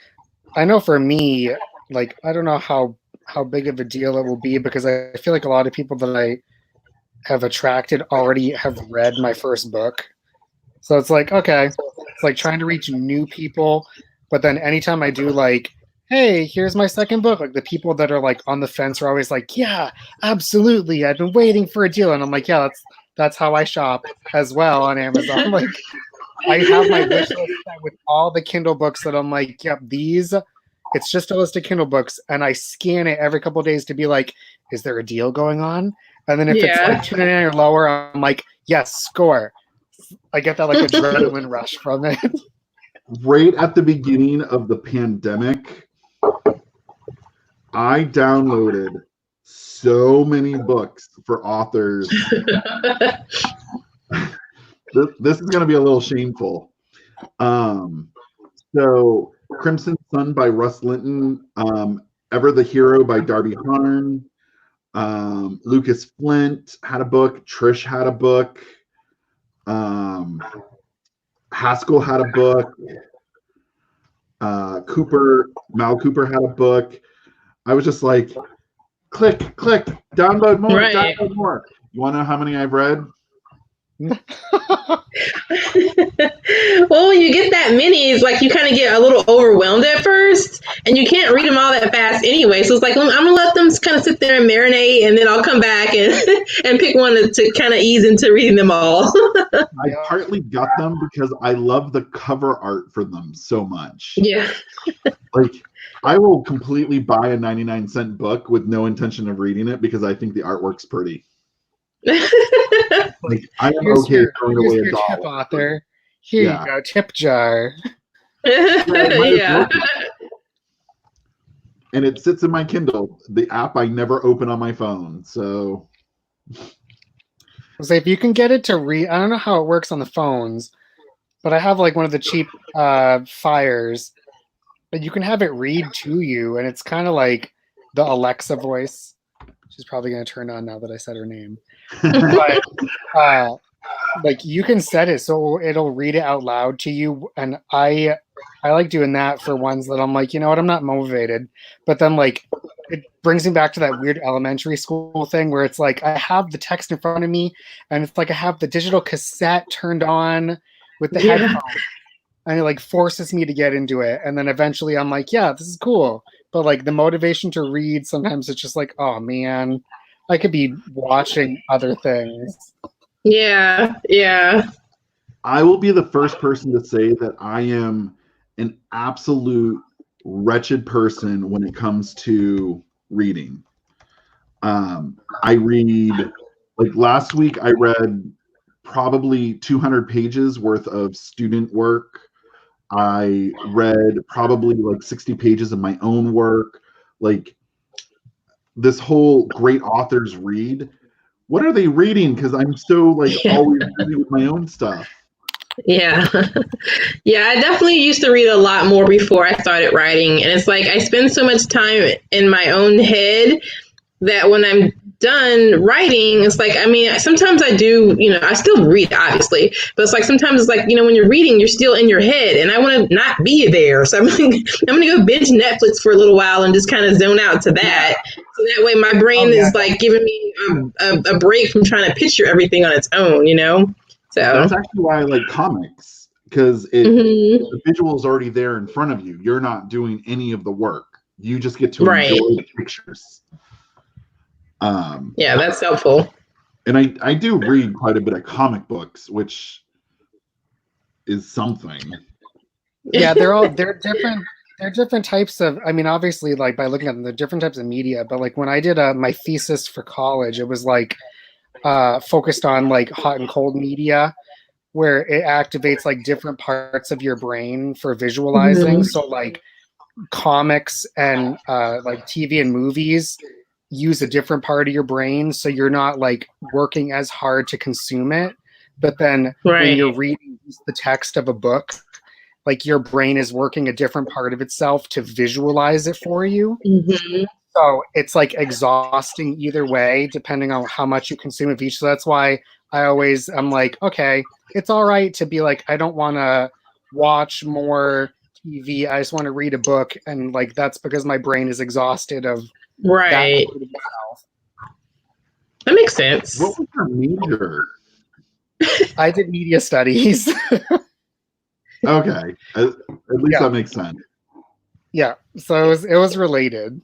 I know for me, like, I don't know how big of a deal it will be because I feel like a lot of people that I have attracted already have read my first book. So it's like, okay, it's like trying to reach new people. But then anytime I do like, hey, here's my second book, like the people that are like on the fence are always like, yeah, absolutely, I've been waiting for a deal. And I'm like, yeah, that's how I shop as well on Amazon. Like, I have my wish list with all the Kindle books that I'm like, yep, it's just a list of Kindle books, and I scan it every couple of days to be like, is there a deal going on? And then if it's like $2.99 or lower, I'm like, yes, score. I get that like adrenaline rush from it. Right at the beginning of the pandemic, I downloaded so many books for authors. This is going to be a little shameful. So Crimson Sun by Russ Linton, Ever the Hero by Darby Harn, Lucas Flint had a book, Trish had a book, Haskell had a book, Mal Cooper had a book. I was just like, click, download more, download more. You want to know how many I've read? Well, when you get that many, it's like you kind of get a little overwhelmed at first, and you can't read them all that fast anyway. So it's like, I'm gonna let them kind of sit there and marinate, and then I'll come back and and pick one to kind of ease into reading them all. I partly got them because I love the cover art for them so much. Yeah. Like, I will completely buy a 99-cent book with no intention of reading it because I think the artwork's pretty. Like, I'm okay throwing away a dollar. Tip author. Here you go, tip jar. Yeah. And it sits in my Kindle, the app I never open on my phone. So if you can get it to read, I don't know how it works on the phones, but I have like one of the cheap Fires, but you can have it read to you, and it's kind of like the Alexa voice. She's probably going to turn on now that I said her name. But like, you can set it so it'll read it out loud to you, and I like doing that for ones that I'm like, you know what, I'm not motivated, but then like it brings me back to that weird elementary school thing where it's like I have the text in front of me, and it's like I have the digital cassette turned on with the headphones, and it like forces me to get into it, and then eventually I'm like, yeah, this is cool, but like the motivation to read, sometimes it's just like, oh man, I could be watching other things. Yeah. I will be the first person to say that I am an absolute wretched person when it comes to reading. I read, like last week, I read probably 200 pages worth of student work. I read probably like 60 pages of my own work. Like this whole great authors read. What are they reading? Because I'm so like always busy with my own stuff. Yeah. Yeah, I definitely used to read a lot more before I started writing. And it's like I spend so much time in my own head that when I'm done writing, it's like, I mean, sometimes I do, I still read, obviously, but it's like sometimes it's like, when you're reading, you're still in your head and I want to not be there. So I'm going to go binge Netflix for a little while and just kind of zone out to that. So that way my brain is like giving me a break from trying to picture everything on its own, So that's actually why I like comics, because the visual is already there in front of you. You're not doing any of the work. You just get to enjoy the pictures. Yeah, that's helpful. And I do read quite a bit of comic books, which is something. Yeah, they're different. They're different types of. I mean, obviously, like by looking at them, they're different types of media. But like when I did my thesis for college, it was like focused on like hot and cold media, where it activates like different parts of your brain for visualizing. So like comics and like TV and movies use a different part of your brain, so you're not like working as hard to consume it. But then when you're reading the text of a book, like your brain is working a different part of itself to visualize it for you. So it's like exhausting either way, depending on how much you consume of each. So that's why I'm like, okay, it's all right to be like, I don't want to watch more TV. I just want to read a book. And like, that's because my brain is exhausted of that. That makes sense. What was your major? I did media studies. Okay. At least that makes sense. Yeah. So it was related.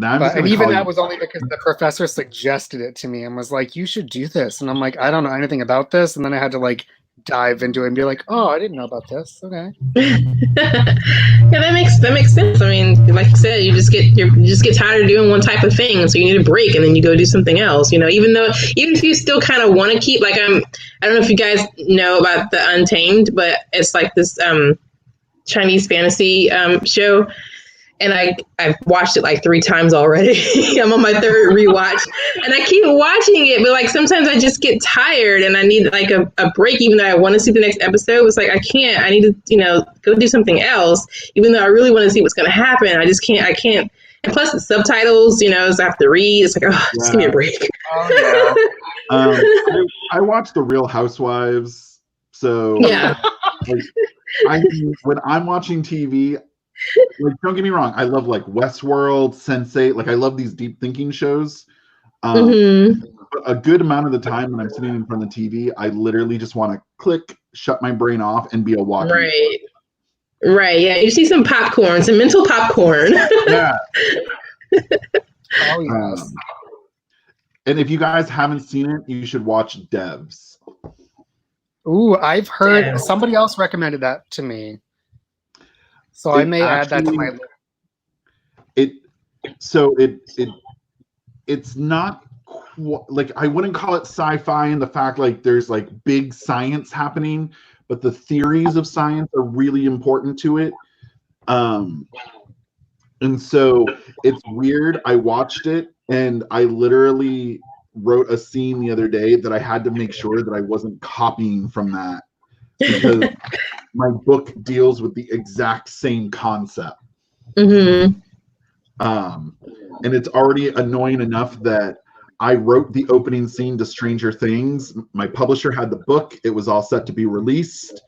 And even that was only because the professor suggested it to me and was like, you should do this. And I'm like, I don't know anything about this. And then I had to like dive into it and be like, oh, I didn't know about this. Okay. Yeah, that makes sense. I mean, like you said, you just get tired of doing one type of thing, so you need a break, and then you go do something else. Even if you still kind of want to keep, like, I don't know if you guys know about the Untamed, but it's like this Chinese fantasy show. And I've watched it like 3 times already. I'm on my 3rd rewatch, and I keep watching it. But like sometimes I just get tired, and I need like a break. Even though I want to see the next episode, it's like I can't. I need to go do something else. Even though I really want to see what's going to happen, I just can't. I can't. And plus the subtitles, so I have to read. It's like, just give me a break. Oh yeah. I watch The Real Housewives, so like, when I'm watching TV. Like, don't get me wrong, I love like Westworld, Sense8, like I love these deep thinking shows. But a good amount of the time when I'm sitting in front of the TV, I literally just want to click, shut my brain off, and be a walking. Right. Yeah. You see some popcorn, some mental popcorn. Yeah. Oh yes. And if you guys haven't seen it, you should watch Devs. Ooh, I've heard somebody else recommended that to me. So I may add that to my list. It's not like, I wouldn't call it sci-fi in the fact like there's like big science happening, but the theories of science are really important to it. And so it's weird. I watched it and I literally wrote a scene the other day that I had to make sure that I wasn't copying from that, because my book deals with the exact same concept. And it's already annoying enough that I wrote the opening scene to Stranger Things. My publisher had the book. It was all set to be released.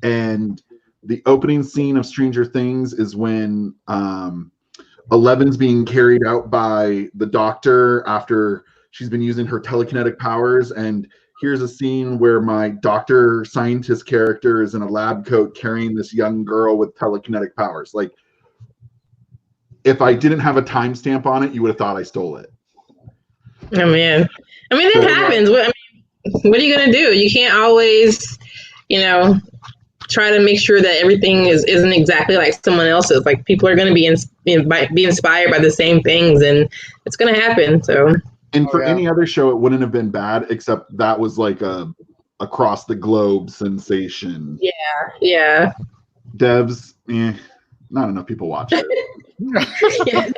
And the opening scene of Stranger Things is when Eleven's being carried out by the doctor after she's been using her telekinetic powers. And here's a scene where my doctor scientist character is in a lab coat carrying this young girl with telekinetic powers. Like, if I didn't have a timestamp on it, you would have thought I stole it. Oh man. I mean, that happens. what are you gonna do? You can't always, try to make sure that everything isn't exactly like someone else's. Like people are gonna be be inspired by the same things, and it's gonna happen. So. And for any other show, it wouldn't have been bad, except that was like a across the globe sensation. Yeah. Devs, not enough people watch it. Yeah.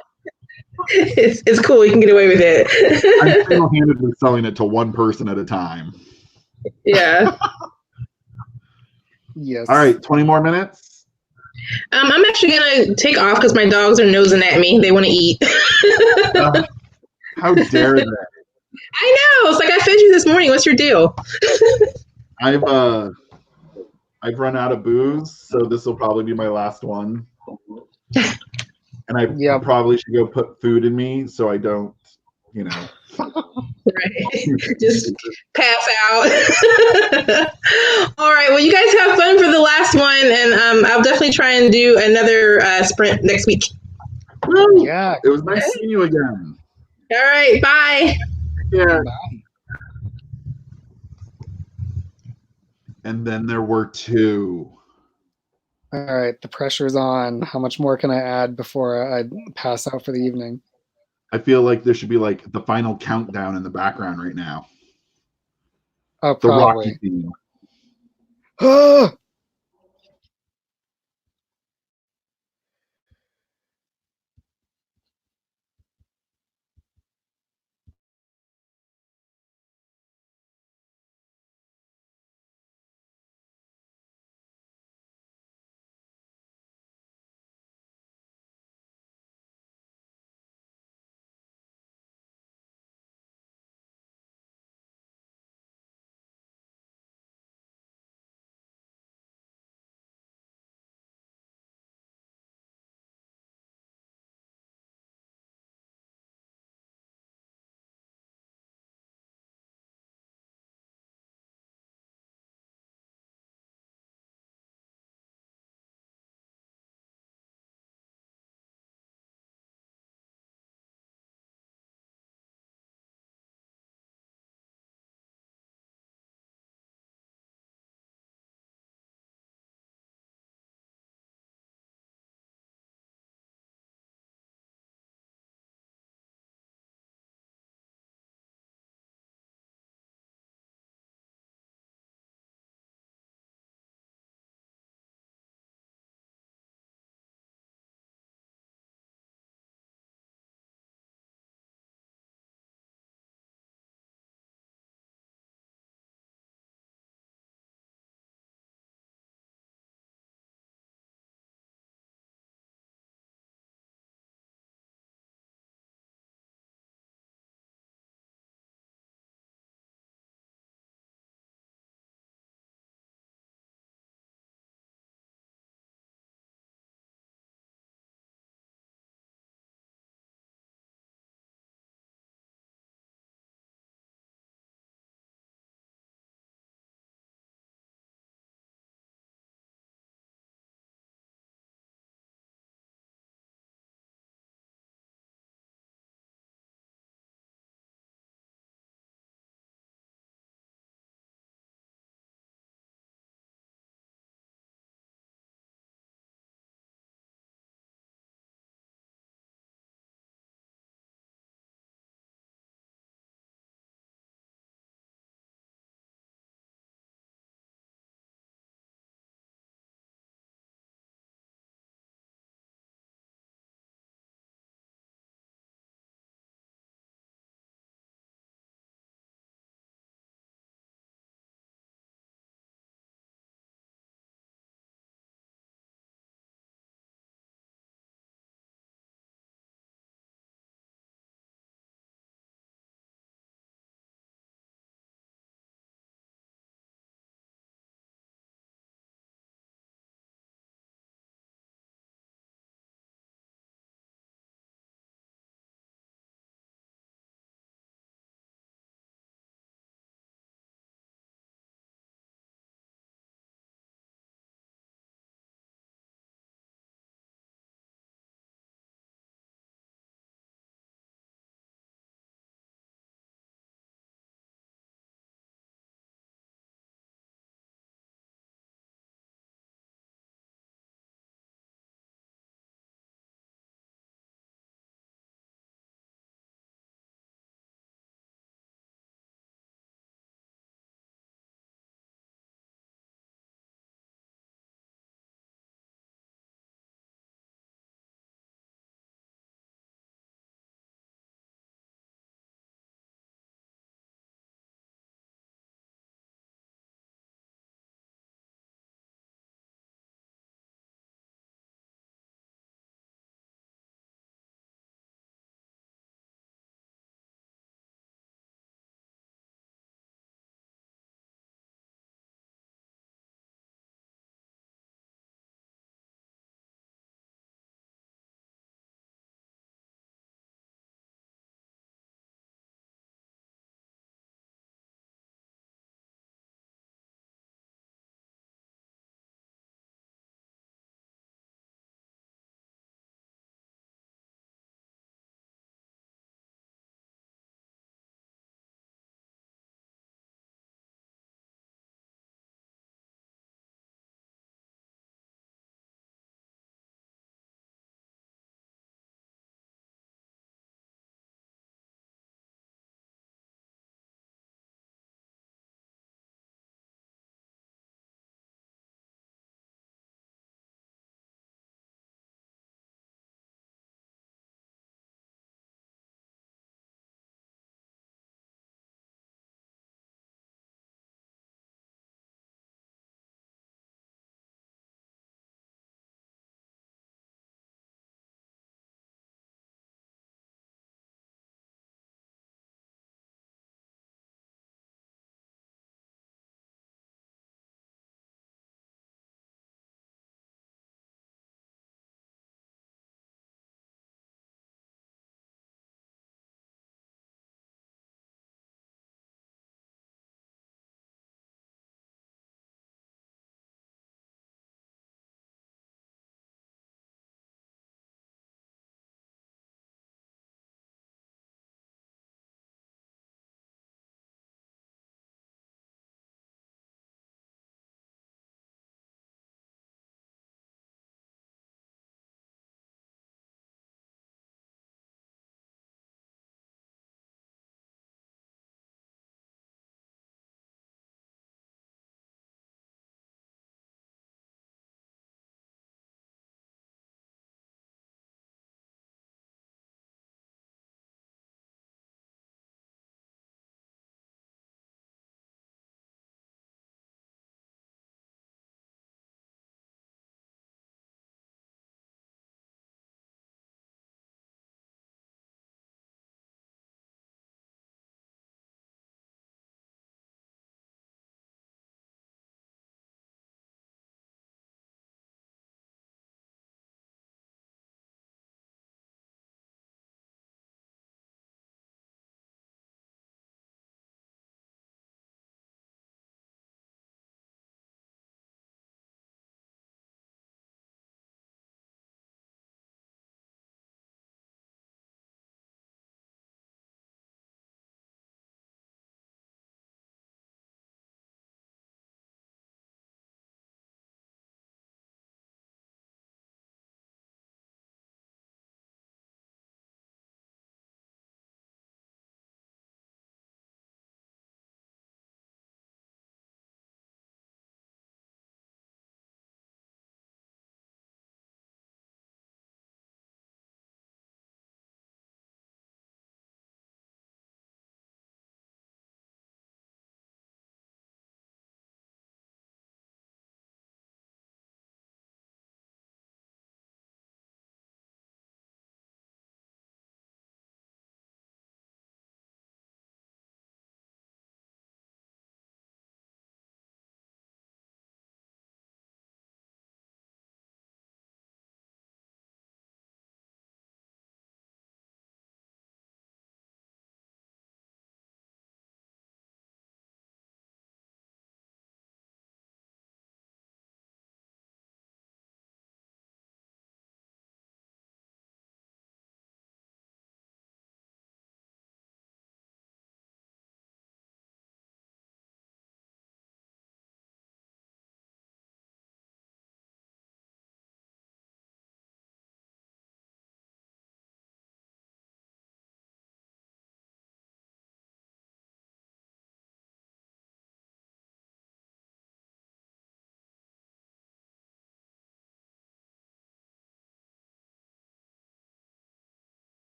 It's cool. You can get away with it. I'm single-handedly selling it to one person at a time. Yeah. Yes. All right, 20 more minutes. I'm actually gonna take off because my dogs are nosing at me. They want to eat. How dare they? I know. It's like I fed you this morning. What's your deal? I've run out of booze, so this will probably be my last one. And I probably should go put food in me so I don't, Right. Just pass out. All right. Well, you guys have fun for the last one, and I'll definitely try and do another sprint next week. Yeah. It was nice seeing you again. All right. Bye. Yeah. Bye. And then there were 2. All right, the pressure's on. How much more can I add before I pass out for the evening? I feel like there should be like the final countdown in the background right now. Oh, The probably. Rocky theme.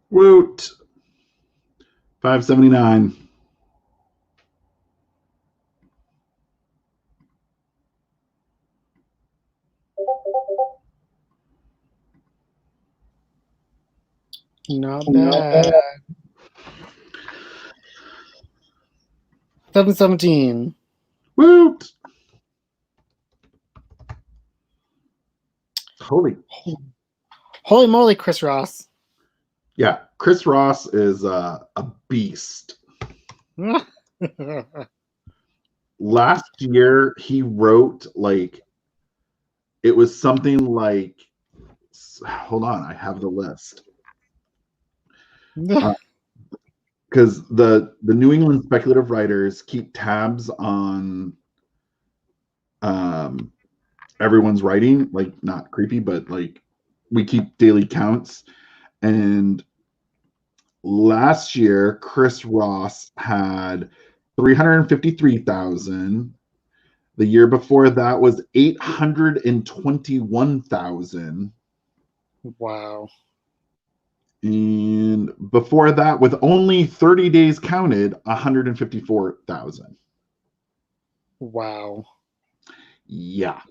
Woot. 579. Not bad. 717. Woot. Holy moly, Chris Ross. Yeah, Chris Ross is a beast. Last year, he wrote like, it was something like, hold on, I have the list. Because the New England speculative writers keep tabs on everyone's writing, like not creepy, but like we keep daily counts. And last year, Chris Ross had 353,000. The year before that was 821,000. Wow. And before that, with only 30 days counted, 154,000. Wow. Yeah.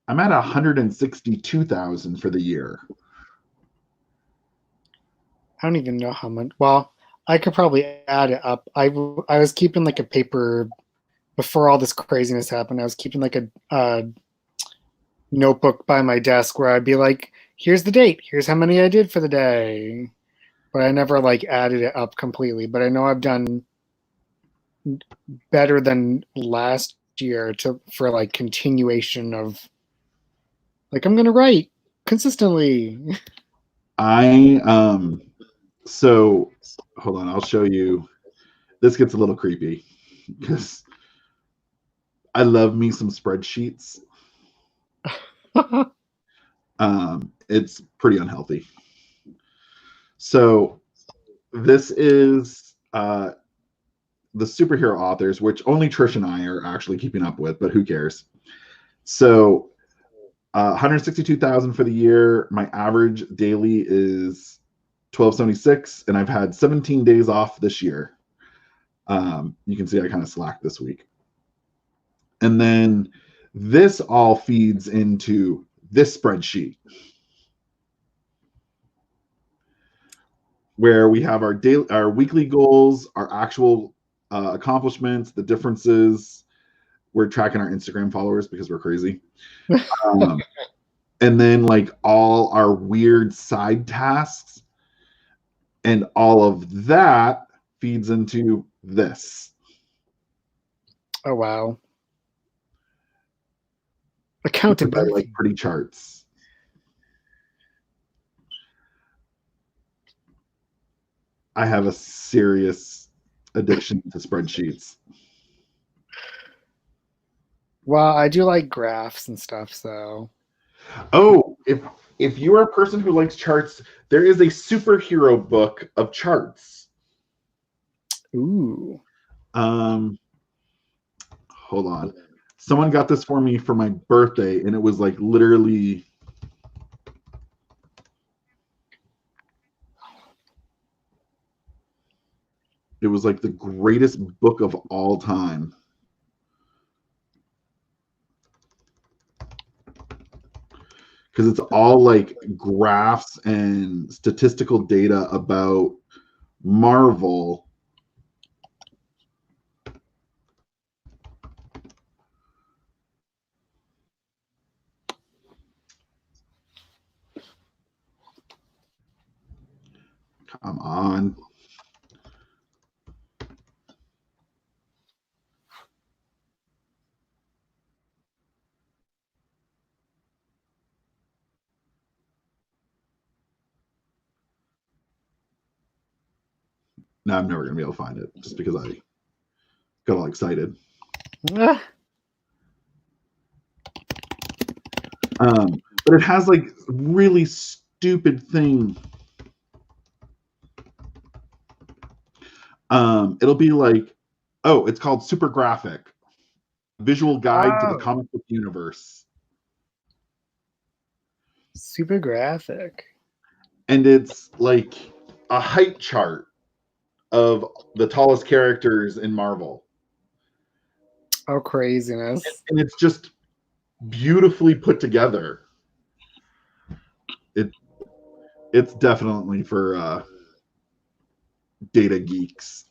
I'm at 162,000 for the year. I don't even know how much. Well, I could probably add it up. I was keeping like a paper before all this craziness happened. I was keeping like a notebook by my desk where I'd be like, here's the date. Here's how many I did for the day. But I never like added it up completely. But I know I've done better than last year for like continuation of like I'm gonna write consistently. So hold on, I'll show you. This gets a little creepy because I love me some spreadsheets. It's pretty unhealthy. So this is the superhero authors, which only Trish and I are actually keeping up with, but who cares? So 162,000 for the year. My average daily is 1276, and I've had 17 days off this year. You can see I kind of slacked this week. And then this all feeds into this spreadsheet where we have our weekly goals, our actual accomplishments, the differences. We're tracking our Instagram followers because we're crazy. And then like all our weird side tasks, and all of that feeds into this. Oh wow. Accountability. I like pretty charts. I have a serious addiction to spreadsheets. Well, I do like graphs and stuff, so. Oh, if you are a person who likes charts, there is a superhero book of charts. Ooh. Hold on. Someone got this for me for my birthday, and it was like literally. It was like the greatest book of all time. Because it's all like graphs and statistical data about Marvel. Come on. No, I'm never going to be able to find it just because I got all excited. But it has like really stupid thing. It'll be like, oh, it's called Super Graphic, visual guide to the comic book universe. Super graphic. and it's like a height chart of the tallest characters in Marvel. Oh, craziness. And it's just beautifully put together. It's definitely for data geeks.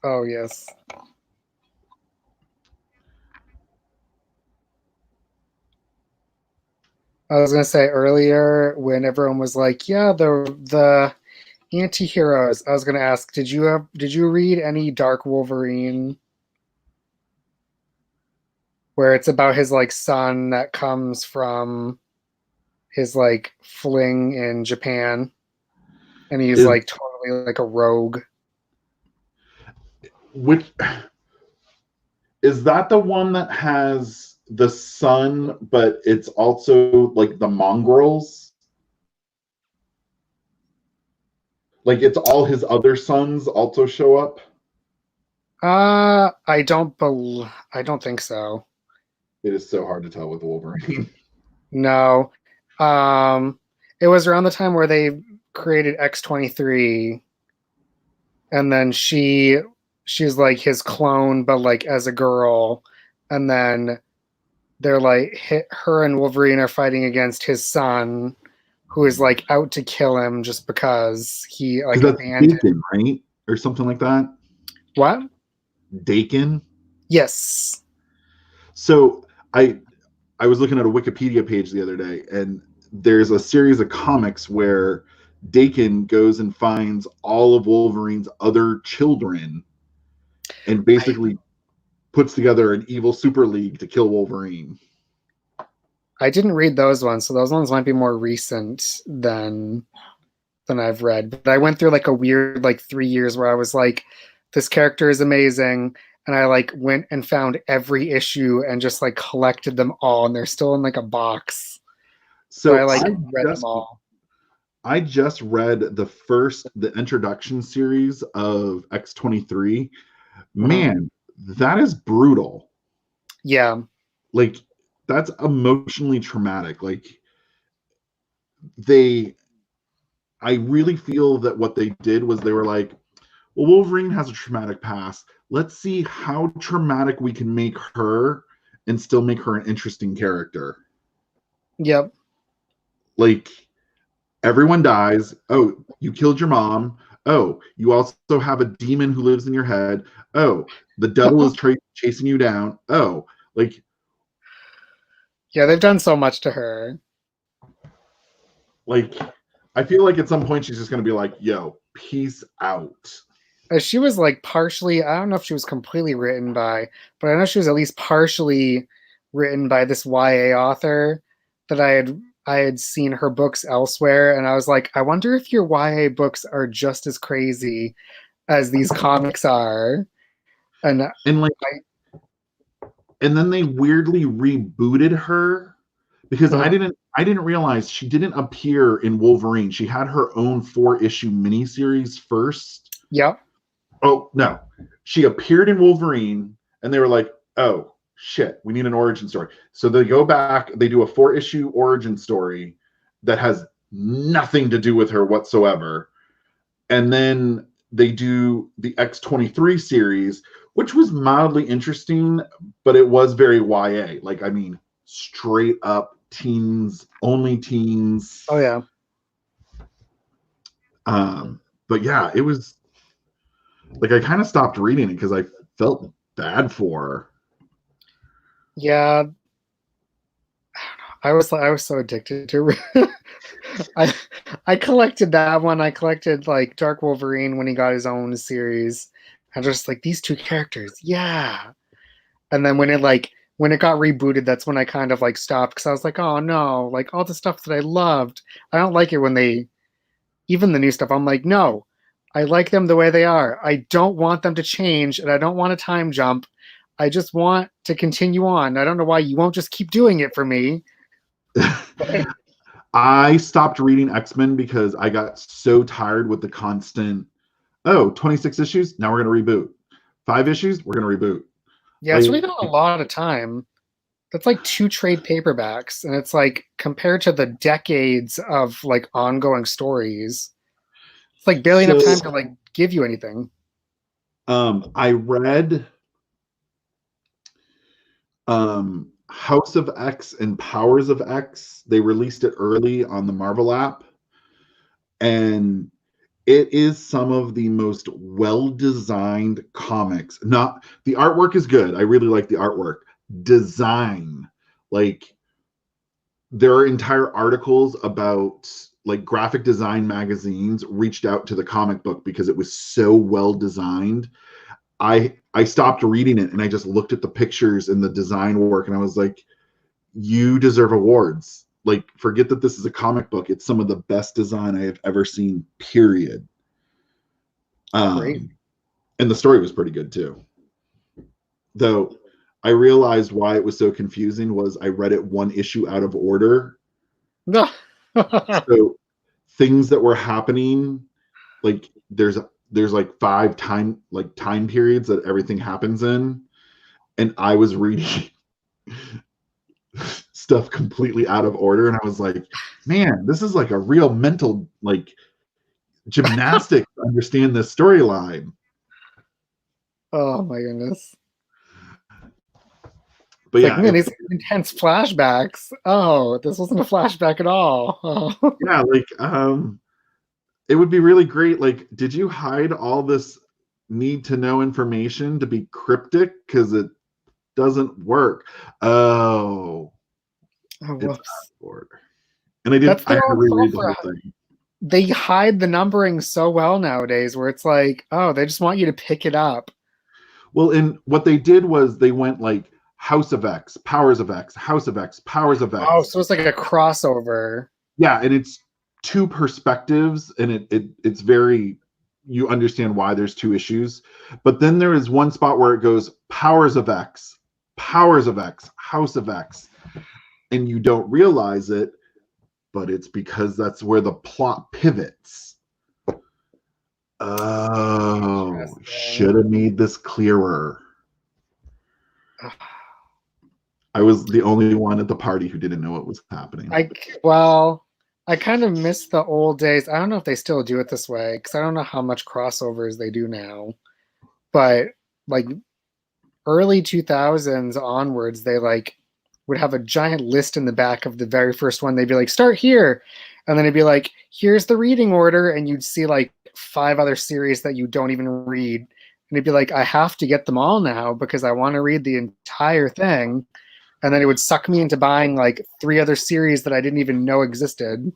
Oh, yes. I was gonna say earlier when everyone was like, "Yeah, the anti-heroes." I was gonna ask, did you read any Dark Wolverine, where it's about his like son that comes from his like fling in Japan, and he's like totally like a rogue. Which is that the one that has the son, but it's also like the mongrels? Like it's all his other sons also show up? I don't think so. It is so hard to tell with Wolverine. No. It was around the time where they created X-23, and then she's like his clone, but like as a girl, and then they're like her and Wolverine are fighting against his son, who is like out to kill him just because he like abandoned. Dakin, right? Or something like that. What? Dakin? Yes. So I was looking at a Wikipedia page the other day, and there's a series of comics where Dakin goes and finds all of Wolverine's other children and basically puts together an evil super league to kill Wolverine. I didn't read those ones, so those ones might be more recent than I've read. But I went through like a weird like 3 years where I was like, this character is amazing, and I like went and found every issue and just like collected them all, and they're still in like a box. So I like read them all. I just read the introduction series of X-23. Man, that is brutal. Yeah. Like, that's emotionally traumatic. Like, I really feel that what they did was they were like, well, Wolverine has a traumatic past. Let's see how traumatic we can make her and still make her an interesting character. Yep. Like, everyone dies. Oh, you killed your mom. Oh, you also have a demon who lives in your head. Oh, the devil is chasing you down. Oh, like. Yeah, they've done so much to her. Like, I feel like at some point she's just going to be like, yo, peace out. She was like partially, I don't know if she was completely written by, but I know she was at least partially written by this YA author that I had seen her books elsewhere, and I was like, I wonder if your YA books are just as crazy as these comics are. And like, and then they weirdly rebooted her because I didn't realize she didn't appear in Wolverine. She had her own 4-issue miniseries first. Yep. Oh no, she appeared in Wolverine, and they were like, oh shit, we need an origin story. So they go back, they do a 4-issue origin story that has nothing to do with her whatsoever. And then they do the X-23 series, which was mildly interesting, but it was very YA. Like, I mean, straight up teens, only teens. Oh yeah. But yeah, it was like, I kind of stopped reading it because I felt bad for her. Yeah, I was so addicted to I collected that one. I collected like Dark Wolverine when he got his own series. I just like these two characters, yeah. And then when it got rebooted, that's when I kind of like stopped because I was like, oh no, like all the stuff that I loved, I don't like it when they, even the new stuff. I'm like, no, I like them the way they are. I don't want them to change, and I don't want a time jump. I just want to continue on. I don't know why you won't just keep doing it for me. I stopped reading X-Men because I got so tired with the constant, 26 issues, now we're going to reboot. 5 issues, we're going to reboot. Yeah, it's really not a lot of time. That's like 2 trade paperbacks, and it's like compared to the decades of like ongoing stories, it's like barely enough time to like give you anything. I read House of X and Powers of X. They released it early on the Marvel app, and it is some of the most well-designed comics. Not the artwork is good. I really like the artwork. Design, like there are entire articles about like graphic design magazines reached out to the comic book because it was so well designed. I stopped reading it and I just looked at the pictures and the design work and I was like, you deserve awards. Like, forget that this is a comic book. It's some of the best design I have ever seen, period. Great. And the story was pretty good too. Though I realized why it was so confusing was I read it one issue out of order. So things that were happening, like there's like 5 time periods that everything happens in, and I was reading stuff completely out of order, and I was like, man, this is like a real mental like gymnastics to understand this storyline. Oh my goodness. But it's yeah, like, man, these intense flashbacks. Oh, this wasn't a flashback at all. Oh. Yeah, like it would be really great. Like, did you hide all this need to know information to be cryptic? Because it doesn't work. Oh, Whoops. And I That's had to reread the fault whole thing. They hide the numbering so well nowadays where it's like, oh, they just want you to pick it up. Well, and what they did was they went like House of X, Powers of X, House of X, Powers of X. Oh, so it's like a crossover. Yeah, and it's 2 perspectives, and it's very, you understand why there's 2 issues. But then there is one spot where it goes Powers of X, Powers of X, House of X, and you don't realize it, but it's because that's where the plot pivots. Oh, should have made this clearer. I was the only one at the party who didn't know what was happening. I kind of miss the old days. I don't know if they still do it this way because I don't know how much crossovers they do now. But like early 2000s onwards, they like would have a giant list in the back of the very first one. They'd be like, start here. And then it'd be like, here's the reading order. And you'd see like 5 other series that you don't even read. And it'd be like, I have to get them all now because I want to read the entire thing. And then it would suck me into buying like 3 other series that I didn't even know existed.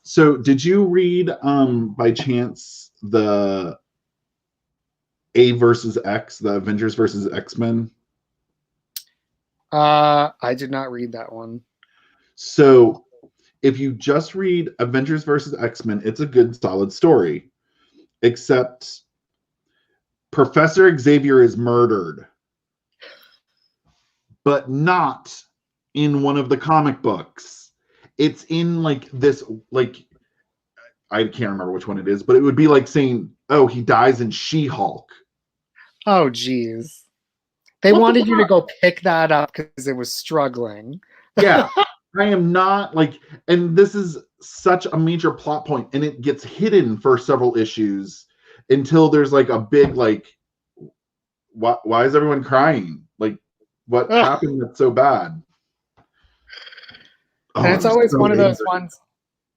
So did you read by chance the A versus X, the Avengers versus X-Men? I did not read that one. So if you just read Avengers versus X-Men, it's a good solid story. Except Professor Xavier is murdered. But not in one of the comic books. It's in like this, like, I can't remember which one it is, but it would be like saying, oh, he dies in She-Hulk. Oh, geez. They wanted you to go pick that up because it was struggling. Yeah, I am not like, and this is such a major plot point, and it gets hidden for several issues until there's like a big, like, why is everyone crying? Like, what happened that's so bad? And it's always one of those ones,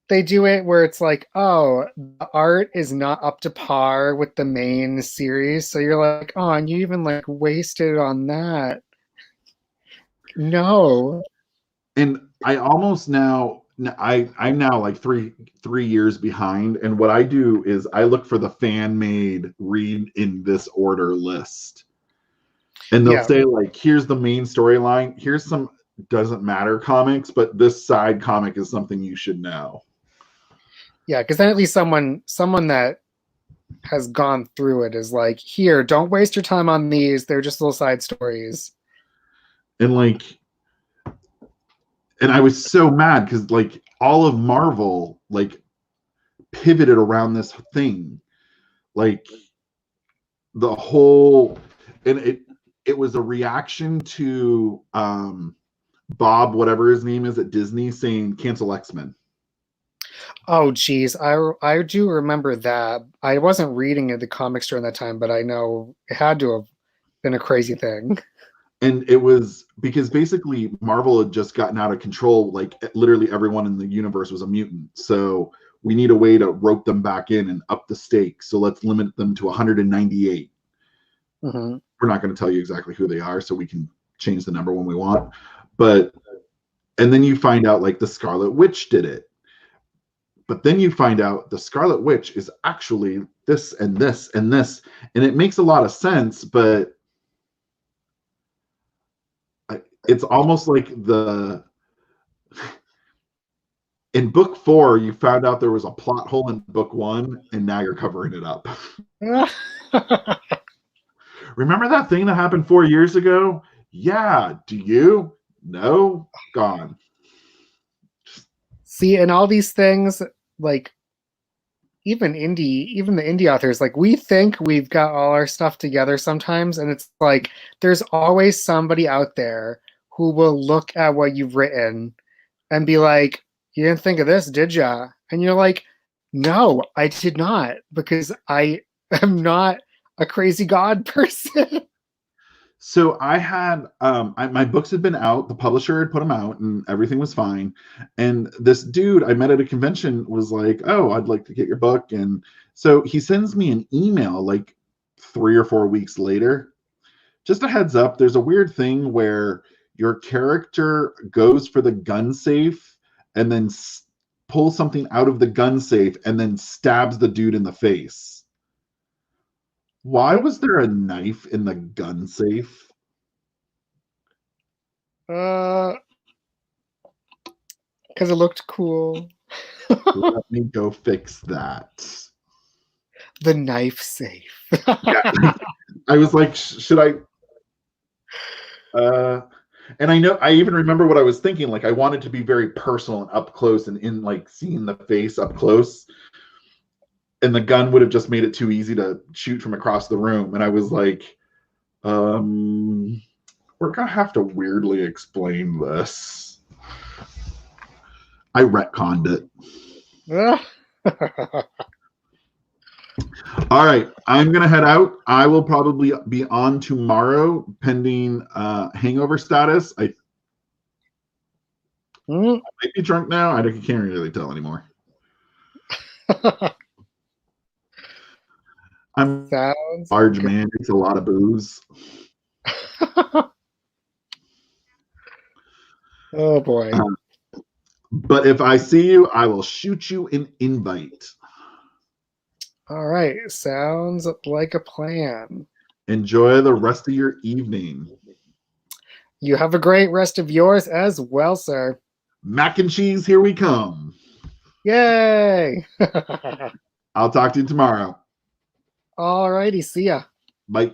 they do it where it's like, oh, the art is not up to par with the main series. So you're like, oh, and you even like wasted on that. No. And I almost now, I'm now like three years behind. And what I do is I look for the fan-made read in this order list. And they'll say like, here's the main storyline. Here's some doesn't matter comics, but this side comic is something you should know. Yeah, because then at least someone that has gone through it is like, here, don't waste your time on these. They're just little side stories. And like, and I was so mad because like all of Marvel like pivoted around this thing. Like the whole, and it was a reaction to Bob, whatever his name is at Disney, saying cancel X-Men. Oh, geez. I do remember that. I wasn't reading the comics during that time, but I know it had to have been a crazy thing. And it was because basically Marvel had just gotten out of control. Like literally everyone in the universe was a mutant. So we need a way to rope them back in and up the stakes. So let's limit them to 198. Mm-hmm. We're not going to tell you exactly who they are, so we can change the number when we want. But, and then you find out like the Scarlet Witch did it. But then you find out the Scarlet Witch is actually this and this and this. And it makes a lot of sense, but it's almost like in book 4, you found out there was a plot hole in book 1, and now you're covering it up. Remember that thing that happened 4 years ago? Yeah. Do you? No? Gone. See, and all these things, like even the indie authors, like we think we've got all our stuff together sometimes, and it's like there's always somebody out there who will look at what you've written and be like, you didn't think of this, did ya? And you're like, no, I did not, because I am not a crazy god person. So I had my books had been out, the publisher had put them out, and everything was fine. And this dude I met at a convention was like, oh, I'd like to get your book. And so he sends me an email like 3 or 4 weeks later. Just a heads up, there's a weird thing where your character goes for the gun safe and then pulls something out of the gun safe and then stabs the dude in the face. Why was there a knife in the gun safe? Because it looked cool. Let me go fix that. The knife safe. Yeah. I was like, should I? And I even remember what I was thinking. Like, I wanted to be very personal and up close and in like seeing the face up close. And the gun would have just made it too easy to shoot from across the room. And I was like, we're going to have to weirdly explain this. I retconned it. All right. I'm going to head out. I will probably be on tomorrow pending hangover status. I might be drunk now. I can't really tell anymore. I'm large, man. It's a lot of booze. Oh boy. But if I see you, I will shoot you an invite. All right. Sounds like a plan. Enjoy the rest of your evening. You have a great rest of yours as well, sir. Mac and cheese, here we come. Yay! I'll talk to you tomorrow. All righty. See ya. Bye.